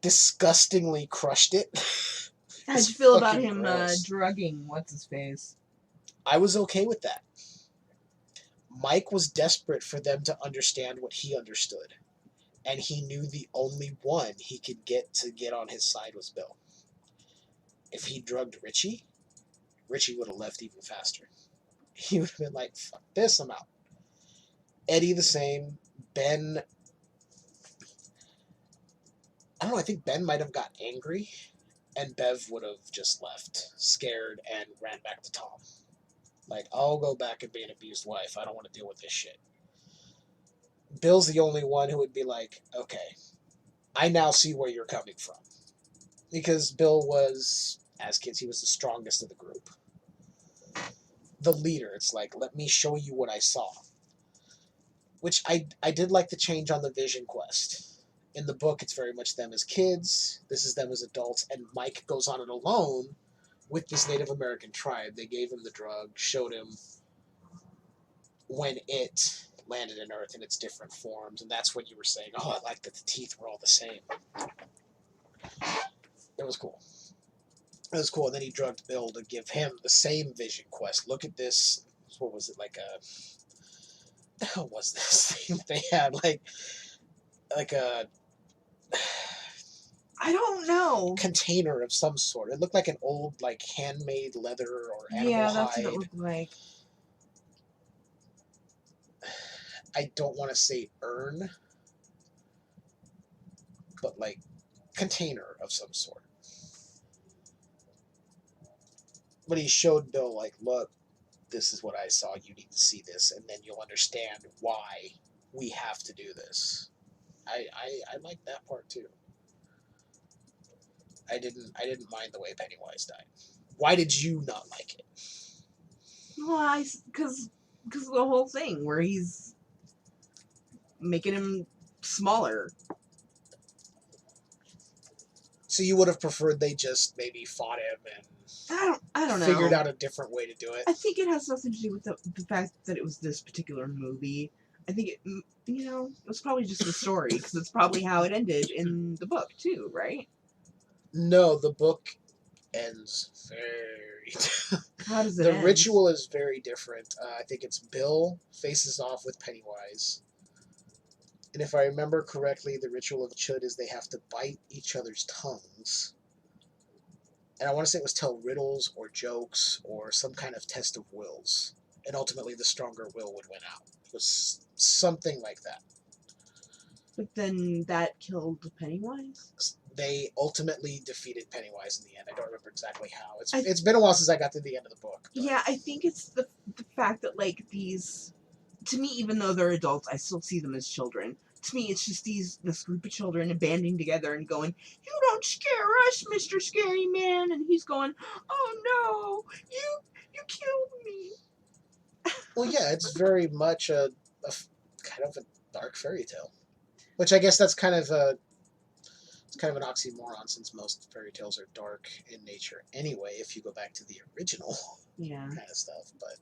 disgustingly crushed it. How'd you feel about him drugging what's-his-face? I was okay with that. Mike was desperate for them to understand what he understood. And he knew the only one he could get to get on his side was Bill. If he drugged Richie, Richie would have left even faster. He would have been like, fuck this, I'm out. Eddie the same. Ben, I don't know, I think Ben might have got angry, and Bev would have just left, scared, and ran back to Tom. Like, I'll go back and be an abused wife. I don't want to deal with this shit. Bill's the only one who would be like, okay, I now see where you're coming from. Because Bill was, as kids, he was the strongest of the group. The leader. It's like, let me show you what I saw. Which I did like the change on the Vision quest. In the book, it's very much them as kids. This is them as adults. And Mike goes on it alone with this Native American tribe. They gave him the drug, showed him when it landed in Earth in its different forms. And that's when you were saying, oh, I like that the teeth were all the same. It was cool. It was cool. And then he drugged Bill to give him the same Vision quest. Look at this. What was it? Like a... What the hell was this thing they had? Like a... I don't know. Container of some sort. It looked like an old, like, handmade leather or animal hide. Yeah, that's what it looked like. I don't want to say urn, but like container of some sort. But he showed Bill, like, look, this is what I saw. You need to see this, and then you'll understand why we have to do this. I like that part too. I didn't mind the way Pennywise died. Why did you not like it? Well, because of the whole thing where he's making him smaller. So you would have preferred they just maybe fought him and I don't know. figured out a different way to do it. I think it has nothing to do with the fact that it was this particular movie. I think it, it was probably just the story, because it's probably how it ended in the book too, right? No, the book ends very... How does it The end? ritual is very different. I think it's Bill faces off with Pennywise. And if I remember correctly, the ritual of Chud is they have to bite each other's tongues. And I want to say it was tell riddles or jokes or some kind of test of wills. And ultimately the stronger will would win out. It was something like that. But then that killed Pennywise? They ultimately defeated Pennywise in the end. I don't remember exactly how. It's been a while since I got to the end of the book. But. Yeah, I think it's the fact that, like, to me, even though they're adults, I still see them as children. To me, it's just this group of children banding together and going, "You don't scare us, Mr. Scary Man," and he's going, "Oh no, you killed me." Well, yeah, it's very much a kind of a dark fairy tale, which I guess that's kind of an oxymoron, since most fairy tales are dark in nature anyway. If you go back to the original, kind of stuff, but.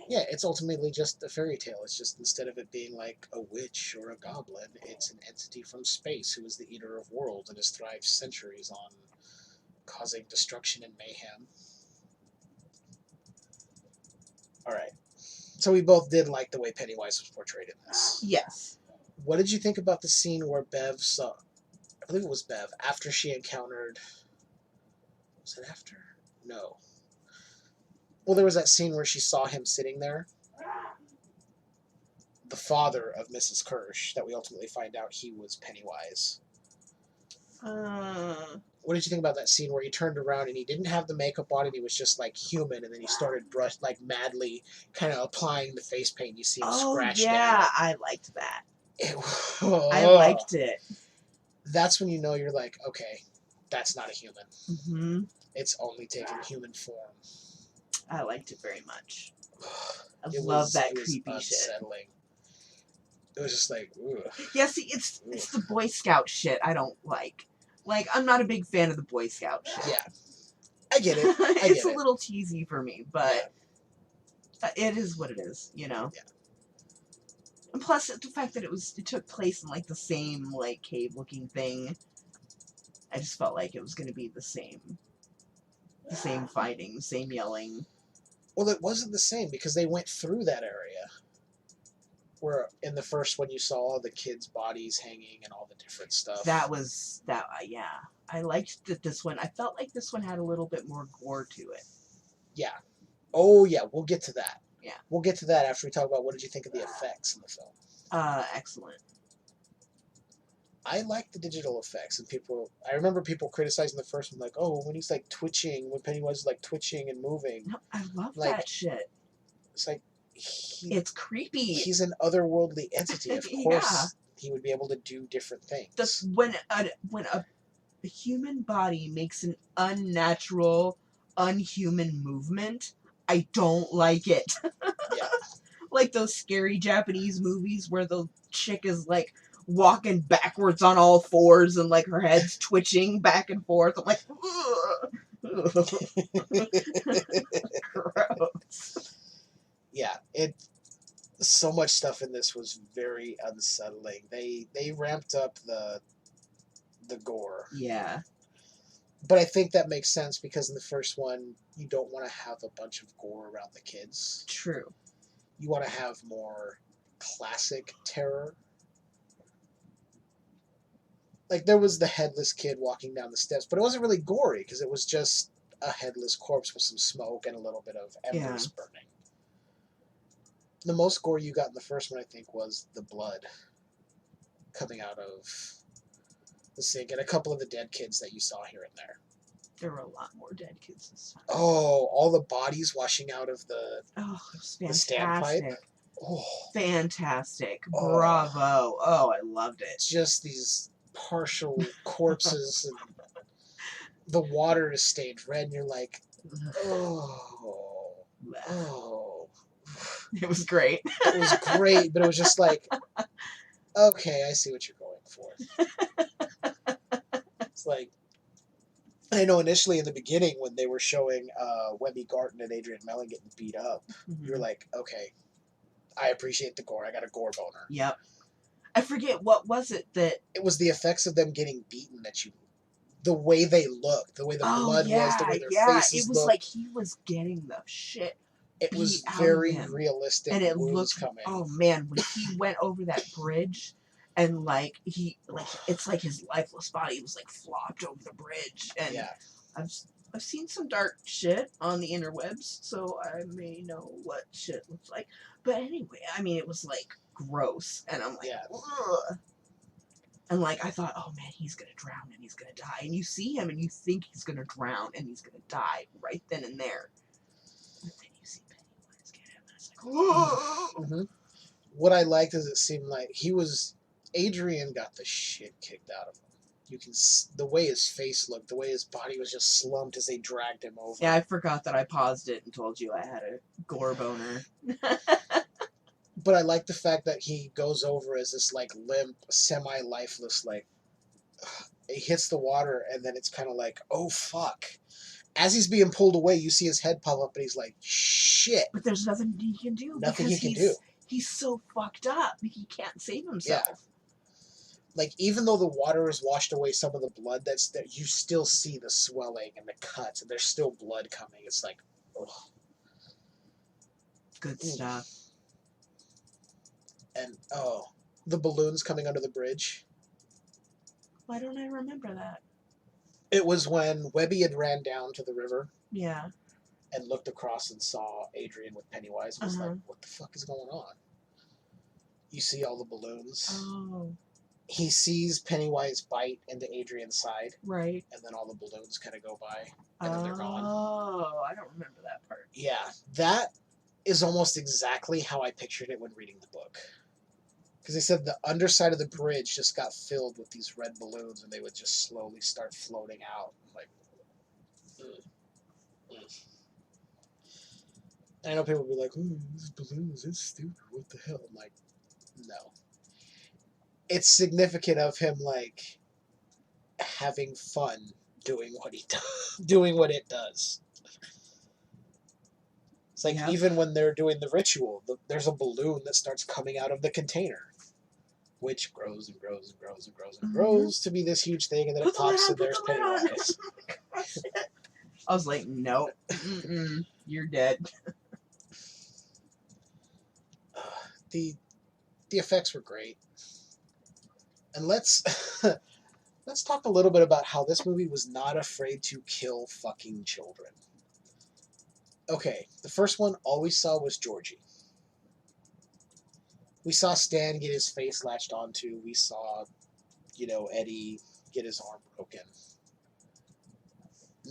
Yeah, it's ultimately just a fairy tale. It's just, instead of it being like a witch or a goblin, it's an entity from space who is the eater of worlds and has thrived centuries on causing destruction and mayhem. Alright. So we both did like the way Pennywise was portrayed in this. Yes. What did you think about the scene where Bev saw... I believe it was Bev, after she encountered... Was it after? No. Well, there was that scene where she saw him sitting there. The father of Mrs. Kirsch, that we ultimately find out he was Pennywise. What did you think about that scene where he turned around and he didn't have the makeup on and he was just like human, and then he started madly kind of applying the face paint? You see him scratch down. Yeah, I liked that. I liked it. That's when you know you're like, okay, that's not a human. Mm-hmm. It's only taking human form. I liked it very much. I love that creepy unsettling shit. It was just like, ugh. Yeah, see, it's the Boy Scout shit I don't like. Like, I'm not a big fan of the Boy Scout shit. Yeah. I get it. It's a little cheesy for me, but it is what it is, Yeah. And plus, the fact that it took place in, like, the same, like, cave-looking thing, I just felt like it was going to be the same fighting, the same yelling. Well, it wasn't the same because they went through that area where in the first one you saw all the kids' bodies hanging and all the different stuff. Yeah. I liked that this one. I felt like this one had a little bit more gore to it. Yeah. Oh, yeah, we'll get to that. Yeah. We'll get to that after we talk about what did you think of the effects in the film. Excellent. I like the digital effects, and I remember people criticizing the first one, like, oh, when he's like twitching, when Pennywise is like twitching and moving. No, I love like, that shit. It's like, it's creepy. He's an otherworldly entity. Of course, he would be able to do different things. When a human body makes an unnatural, unhuman movement, I don't like it. Yeah. Like those scary Japanese movies where the chick is like walking backwards on all fours and like her head's twitching back and forth. I'm like, gross. Yeah, so much stuff in this was very unsettling. They ramped up the gore. Yeah. But I think that makes sense because in the first one, you don't want to have a bunch of gore around the kids. True. You want to have more classic terror. Like, there was the headless kid walking down the steps, but it wasn't really gory because it was just a headless corpse with some smoke and a little bit of embers burning. The most gore you got in the first one, I think, was the blood coming out of the sink and a couple of the dead kids that you saw here and there. There were a lot more dead kids this time. Oh, all the bodies washing out of the Oh, it was the fantastic. standpipe. Oh, Fantastic. Oh. Bravo. Oh, I loved it. just these partial corpses and the water is stained red, and you're like, oh. It was great. It was great, but it was just like, okay, I see what you're going for. It's like, I know initially in the beginning when they were showing Webby Garten and Adrian Mellon getting beat up, you're like, okay, I appreciate the gore. I got a gore boner. Yep. I forget, what was it that... It was the effects of them getting beaten that you... The way they looked, the way the blood was, the way their faces it was looked. like he was getting the shit It was beat out of very him. realistic. And it wounds looked... coming. Oh, man, when he went over that bridge... And like it's like his lifeless body was like flopped over the bridge. And Yeah. I've seen some dark shit on the interwebs, so I may know what shit looks like. But anyway, I mean, it was like gross, and I'm like, Yeah. ugh. And like I thought, oh man, he's gonna drown and he's gonna die. And you see him and you think he's gonna drown and he's gonna die right then and there. But then you see Pennywise get him, and it's like, whoa. Mm-hmm. What I liked is it seemed like Adrian got the shit kicked out of him. You can the way his face looked, the way his body was just slumped as they dragged him over. Yeah, I forgot that I paused it and told you I had a gore boner. But I like the fact that he goes over as this like limp, semi-lifeless, like he hits the water, and then it's kind of like, oh fuck. As he's being pulled away, you see his head pop up, and he's like, shit. But there's nothing he can do. Nothing he because can do. He's so fucked up. He can't save himself. Yeah. Like, even though the water has washed away some of the blood that's there, you still see the swelling and the cuts, and there's still blood coming. It's like, ugh. Good stuff. And, oh, the balloons coming under the bridge. Why don't I remember that? It was when Webby had ran down to the river Yeah. and looked across and saw Adrian with Pennywise and was like, what the fuck is going on? You see all the balloons. Oh. He sees Pennywise bite into Adrian's side, Right. and then all the balloons kind of go by, and then they're gone. Oh, I don't remember that part. Yeah, that is almost exactly how I pictured it when reading the book. Because they said the underside of the bridge just got filled with these red balloons, and they would just slowly start floating out. Like, I know people would be like, "Ooh, these balloons, it's stupid. What the hell?" I'm like, no. It's significant of him, like, having fun doing what he does, doing what it does. It's like, even when they're doing the ritual, there's a balloon that starts coming out of the container, which grows and grows and grows and grows and grows to be this huge thing, and then it pops and there's Pennywise. I was like, nope. You're dead. The effects were great. And let's talk a little bit about how this movie was not afraid to kill fucking children. Okay, the first one, all we saw was Georgie. We saw Stan get his face latched onto. We saw, Eddie get his arm broken.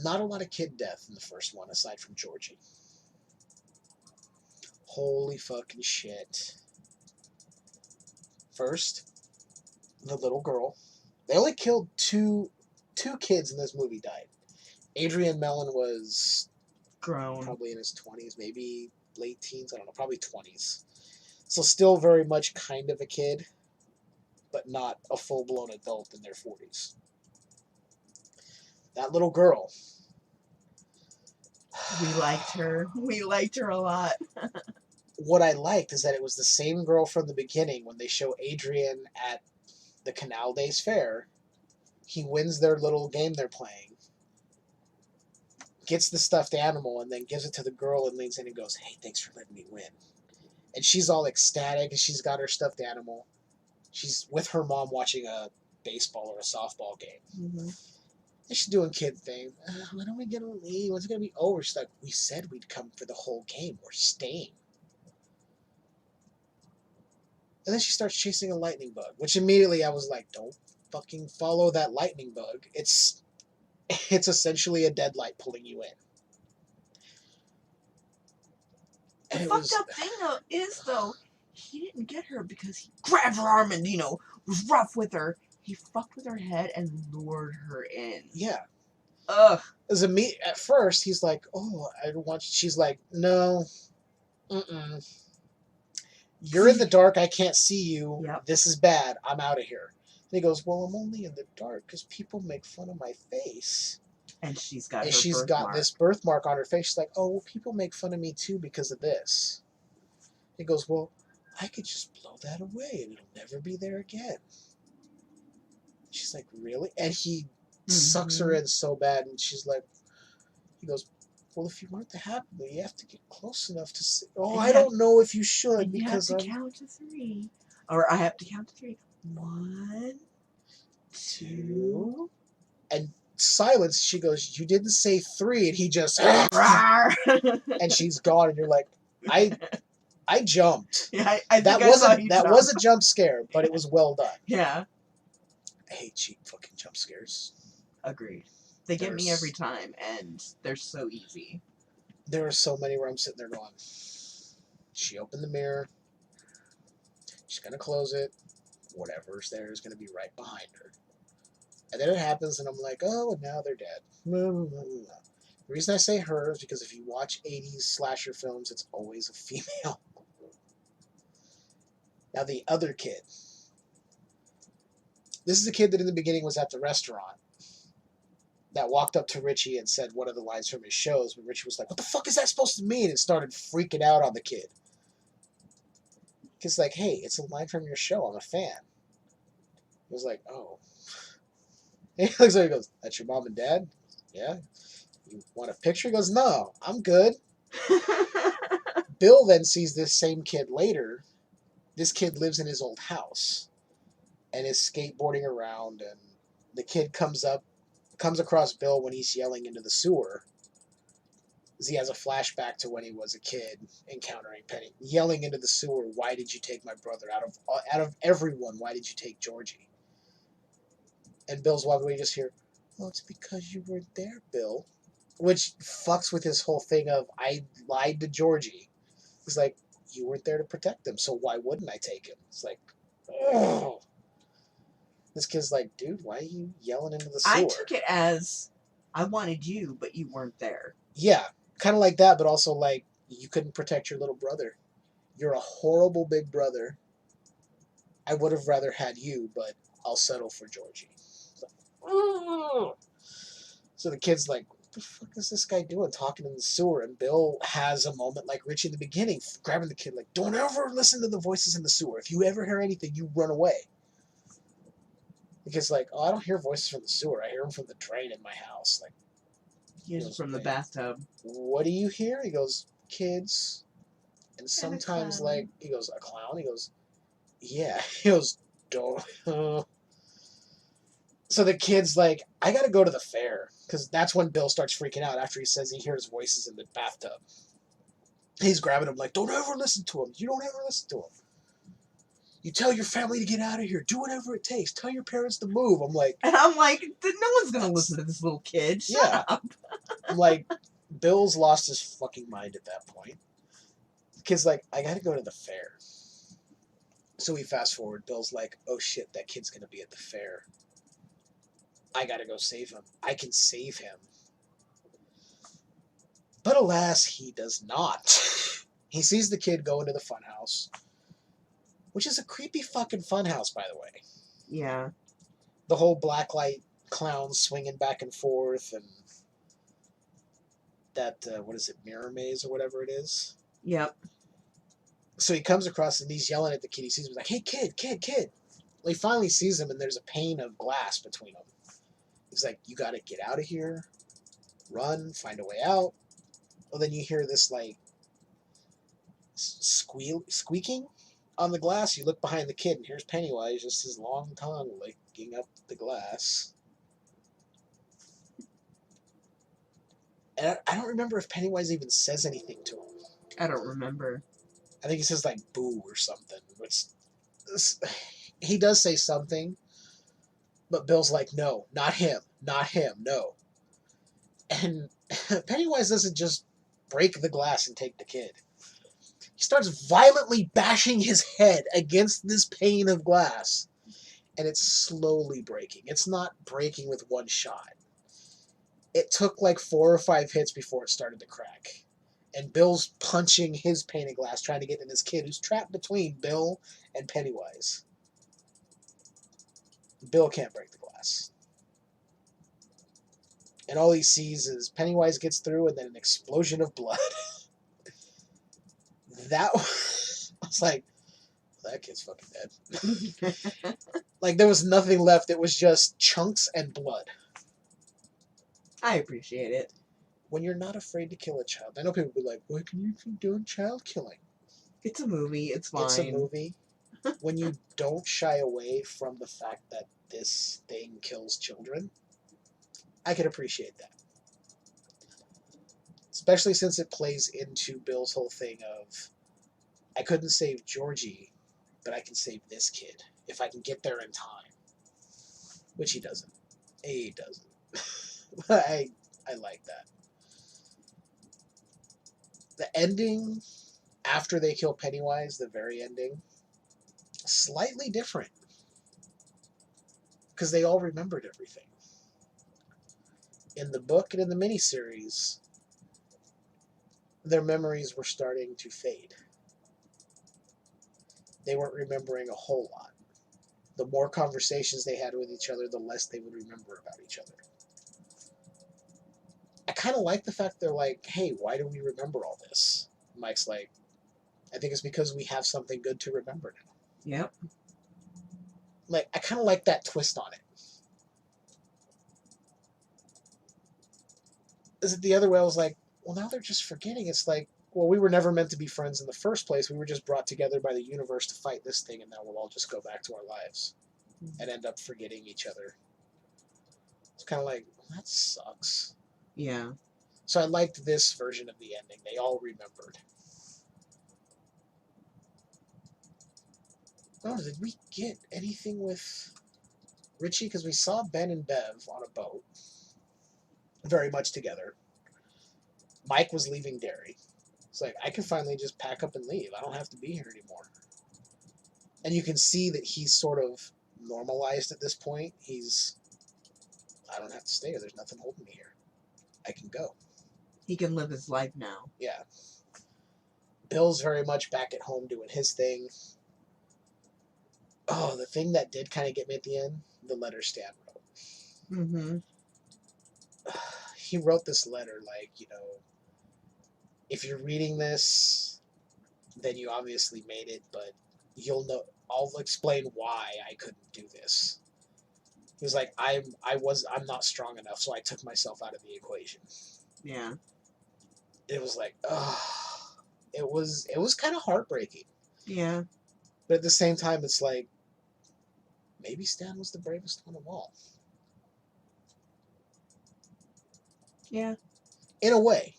Not a lot of kid death in the first one, aside from Georgie. Holy fucking shit. First, the little girl. They only killed two kids in this movie died. Adrian Mellon was grown, probably in his 20s, maybe late teens, I don't know, probably 20s. So still very much kind of a kid, but not a full-blown adult in their 40s. That little girl. We liked her. We liked her a lot. What I liked is that it was the same girl from the beginning when they show Adrian at the Canal Days Fair. He wins their little game they're playing, gets the stuffed animal, and then gives it to the girl and leans in and goes, "Hey, thanks for letting me win." And she's all ecstatic, and she's got her stuffed animal. She's with her mom watching a baseball or a softball game. Mm-hmm. And she's doing kid things. When are we going to leave? When's it going to be over? She's like, "We said we'd come for the whole game. We're staying." And then she starts chasing a lightning bug, which immediately I was like, don't fucking follow that lightning bug. It's essentially a deadlight pulling you in. The fucked up thing though, he didn't get her because he grabbed her arm and, was rough with her. He fucked with her head and lured her in. Yeah. Ugh. At first, he's like, oh, I don't want you. She's like, no. You're in the dark. I can't see you. Yep. This is bad. I'm out of here. And he goes, well, I'm only in the dark because people make fun of my face. And she's got this birthmark on her face. She's like, oh, well, people make fun of me too because of this. He goes, well, I could just blow that away and it'll never be there again. She's like, really? And he sucks her in so bad. And she's like, he goes, well, if you want to happen, you have to get close enough to see. Oh, I don't know if you should because you have to count to 3. Or I have to count to 3. 1, 2. And silence. She goes, you didn't say 3. And he just and she's gone. And you're like, I jumped. Yeah, that was a jump scare, but it was well done. Yeah. I hate cheap fucking jump scares. Agreed. They get me every time, and they're so easy. There are so many where I'm sitting there going, she opened the mirror. She's going to close it. Whatever's there is going to be right behind her. And then it happens, and I'm like, oh, and now they're dead. The reason I say her is because if you watch 80s slasher films, it's always a female. Now, the other kid. This is a kid that in the beginning was at the restaurant that walked up to Richie and said one of the lines from his shows, but Richie was like, what the fuck is that supposed to mean? And started freaking out on the kid. He's like, hey, it's a line from your show. I'm a fan. He was like, oh. And he looks at her and goes, that's your mom and dad? Yeah. You want a picture? He goes, no, I'm good. Bill then sees this same kid later. This kid lives in his old house and is skateboarding around, and the kid comes across Bill when he's yelling into the sewer. He has a flashback to when he was a kid encountering Penny, yelling into the sewer, why did you take my brother? Out of everyone, why did you take Georgie? And Bill's walking away, you just hear, well, it's because you weren't there, Bill. Which fucks with his whole thing of, I lied to Georgie. He's like, you weren't there to protect him, so why wouldn't I take him? It's like, oh. This kid's like, dude, why are you yelling into the sewer? I took it as, I wanted you, but you weren't there. Yeah, kind of like that, but also like, you couldn't protect your little brother. You're a horrible big brother. I would have rather had you, but I'll settle for Georgie. So the kid's like, what the fuck is this guy doing talking in the sewer? And Bill has a moment like Richie in the beginning, grabbing the kid like, don't ever listen to the voices in the sewer. If you ever hear anything, you run away. Because like, oh, I don't hear voices from the sewer. I hear them from the drain in my house. Like, he hears from the bathtub. What do you hear? He goes, kids. And sometimes like, he goes, a clown? He goes, yeah. He goes, don't. So the kid's like, I gotta go to the fair. Because that's when Bill starts freaking out after he says he hears voices in the bathtub. He's grabbing him like, don't ever listen to him. You don't ever listen to him. You tell your family to get out of here. Do whatever it takes. Tell your parents to move. I'm like... And I'm like, no one's going to listen to this little kid. Shut up. I'm like, Bill's lost his fucking mind at that point. The kid's like, I gotta go to the fair. So we fast forward. Bill's like, oh shit, that kid's going to be at the fair. I gotta go save him. I can save him. But alas, he does not. He sees the kid go into the funhouse. Which is a creepy fucking funhouse, by the way. Yeah. The whole blacklight clowns swinging back and forth, and that, what is it, mirror maze or whatever it is? Yep. So he comes across and he's yelling at the kid. He sees him, he's like, hey, kid. Well, he finally sees him, and there's a pane of glass between them. He's like, you gotta get out of here, run, find a way out. Well, then you hear this, like, squeaking on the glass. You look behind the kid, and here's Pennywise, just his long tongue licking up the glass. And I don't remember if Pennywise even says anything to him. I don't remember. I think he says, like, boo or something, which he does say something, but Bill's like, no, not him, no. And Pennywise doesn't just break the glass and take the kid. He starts violently bashing his head against this pane of glass, and it's slowly breaking. It's not breaking with one shot. It took like 4 or 5 hits before it started to crack. And Bill's punching his pane of glass, trying to get to this kid who's trapped between Bill and Pennywise. Bill can't break the glass. And all he sees is Pennywise gets through and then an explosion of blood. That was... I was like, that kid's fucking dead. Like, there was nothing left. It was just chunks and blood. I appreciate it. When you're not afraid to kill a child. I know people be like, why can you keep doing child killing? It's a movie. It's fine. It's a movie. When you don't shy away from the fact that this thing kills children, I can appreciate that. Especially since it plays into Bill's whole thing of, I couldn't save Georgie, but I can save this kid if I can get there in time. Which he doesn't. He doesn't. But I like that. The ending, after they kill Pennywise, the very ending, slightly different. Because they all remembered everything. In the book and in the miniseries, their memories were starting to fade. They weren't remembering a whole lot. The more conversations they had with each other, the less they would remember about each other. I kind of like the fact they're like, hey, why do we remember all this? Mike's like, I think it's because we have something good to remember now. Yep. Like, I kind of like that twist on it. Is it the other way? I was like, well, now they're just forgetting. It's like, well, we were never meant to be friends in the first place. We were just brought together by the universe to fight this thing, and now we'll all just go back to our lives and end up forgetting each other. It's kind of like, well, that sucks. Yeah. So I liked this version of the ending. They all remembered. Oh, did we get anything with Richie? Because we saw Ben and Bev on a boat. Very much together. Mike was leaving Derry. It's like, I can finally just pack up and leave. I don't have to be here anymore. And you can see that he's sort of normalized at this point. I don't have to stay here. There's nothing holding me here. I can go. He can live his life now. Yeah. Bill's very much back at home doing his thing. Oh, the thing that did kind of get me at the end, the letter Stan wrote. Mm-hmm. He wrote this letter like, if you're reading this, then you obviously made it, but you'll know, I'll explain why I couldn't do this. He was like, I'm not strong enough, so I took myself out of the equation. Yeah. It was like, it was kind of heartbreaking. Yeah. But at the same time, it's like, maybe Stan was the bravest one of all. Yeah. In a way,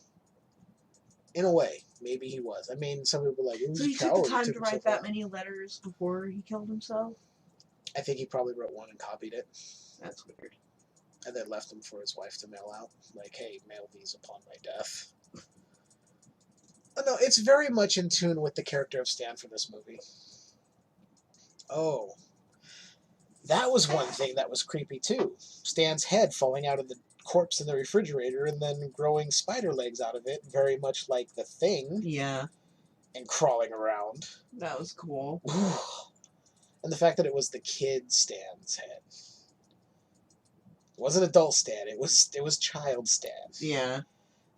maybe he was. I mean, some people are like, So he took the time to write that many letters before he killed himself? I think he probably wrote one and copied it. That's weird. And then left them for his wife to mail out. Like, hey, mail these upon my death. No, it's very much in tune with the character of Stan for this movie. Oh. That was one thing that was creepy, too. Stan's head falling out of the corpse in the refrigerator and then growing spider legs out of it, very much like The Thing. Yeah. And crawling around. That was cool. And the fact that it was the kid Stan's head. It wasn't adult Stan, it was child Stan. Yeah.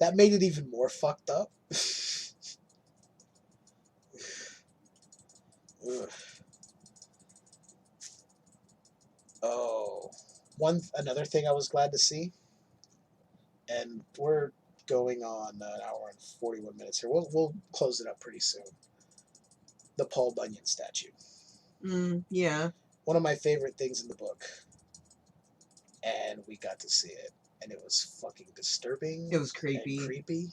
That made it even more fucked up. Oh. Another thing I was glad to see, and we're going on an hour and 41 minutes here. We'll close it up pretty soon. The Paul Bunyan statue. Yeah. One of my favorite things in the book. And we got to see it. And it was fucking disturbing. It was creepy. And creepy.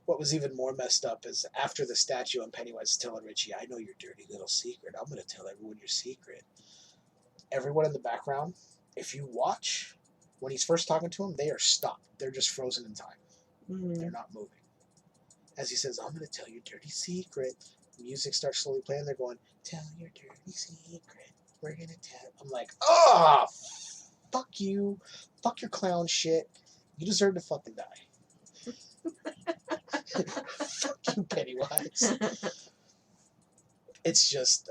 what was even more messed up is after the statue and Pennywise is telling Richie, I know your dirty little secret. I'm going to tell everyone your secret. Everyone in the background, if you watch, when he's first talking to him, they are stopped. They're just frozen in time. They're not moving. As he says, I'm going to tell your dirty secret. Music starts slowly playing. They're going, tell your dirty secret. We're going to tell. I'm like, oh, fuck you. Fuck your clown shit. You deserve to fucking die. Fuck you, Pennywise. It's just,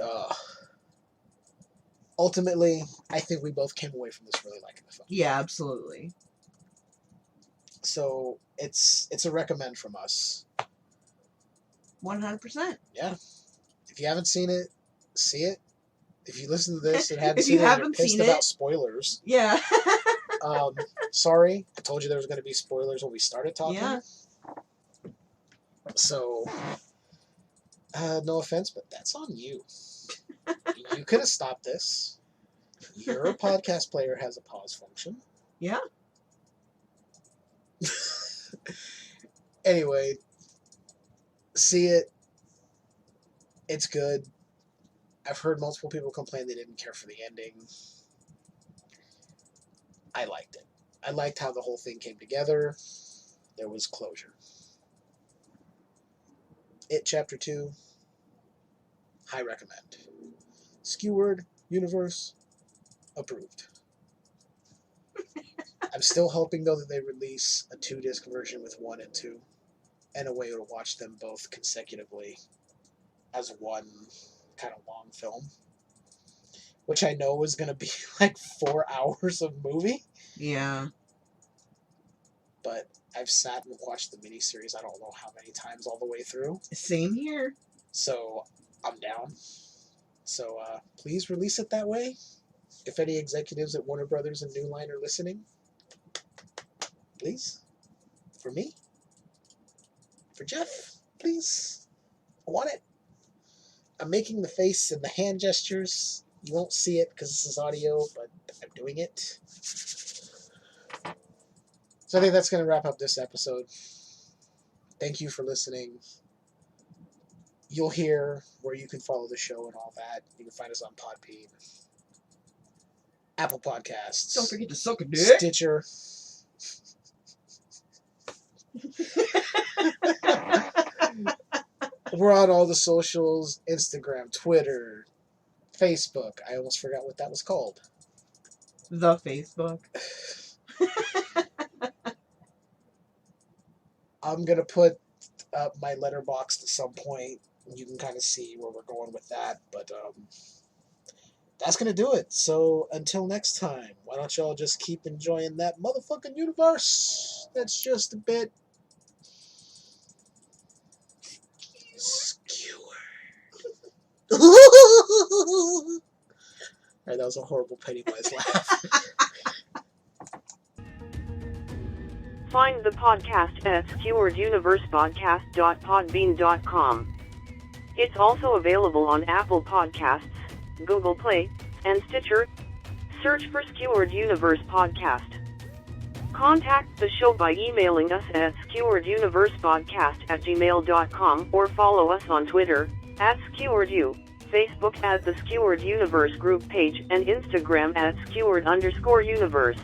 ultimately, I think we both came away from this really liking the film. Yeah, absolutely. So it's a recommend from us. 100%. Yeah. If you haven't seen it, see it. If you listen to this and haven't If seen you it, and haven't you're pissed seen about it- spoilers. Yeah. Sorry, I told you there was going to be spoilers when we started talking. Yeah. So, no offense, but that's on you. You could have stopped this. Your podcast player has a pause function. Yeah. Anyway, see it. It's good. I've heard multiple people complain they didn't care for the ending. I liked it. I liked how the whole thing came together. There was closure. It Chapter 2. High recommend. Skewered Universe approved. I'm still hoping, though, that they release a 2-disc version with 1 and 2 and a way to watch them both consecutively as one kind of long film, which I know is going to be like 4 hours of movie. Yeah. But I've sat and watched the miniseries I don't know how many times all the way through. Same here. So I'm down. So please release it that way. If any executives at Warner Brothers and New Line are listening, please. For me. For Jeff, please. I want it. I'm making the face and the hand gestures. You won't see it because this is audio, but I'm doing it. So I think that's going to wrap up this episode. Thank you for listening. You'll hear where you can follow the show and all that. You can find us on Podbean, Apple Podcasts. Don't forget to suck a dick. Stitcher. We're on all the socials, Instagram, Twitter, Facebook. I almost forgot what that was called. The Facebook. I'm going to put up my letterbox at some point. You can kind of see where we're going with that. But that's going to do it. So until next time, why don't y'all just keep enjoying that motherfucking universe that's just a bit skewered. Alright, that was a horrible Pennywise laugh. Find the podcast at skewerduniversepodcast.podbean.com. It's also available on Apple Podcasts, Google Play, and Stitcher. Search for Skewered Universe Podcast. Contact the show by emailing us at skewerduniversepodcast@gmail.com or follow us on Twitter @SkeweredU, Facebook at the Skewered Universe group page, and Instagram @Skewered_Universe.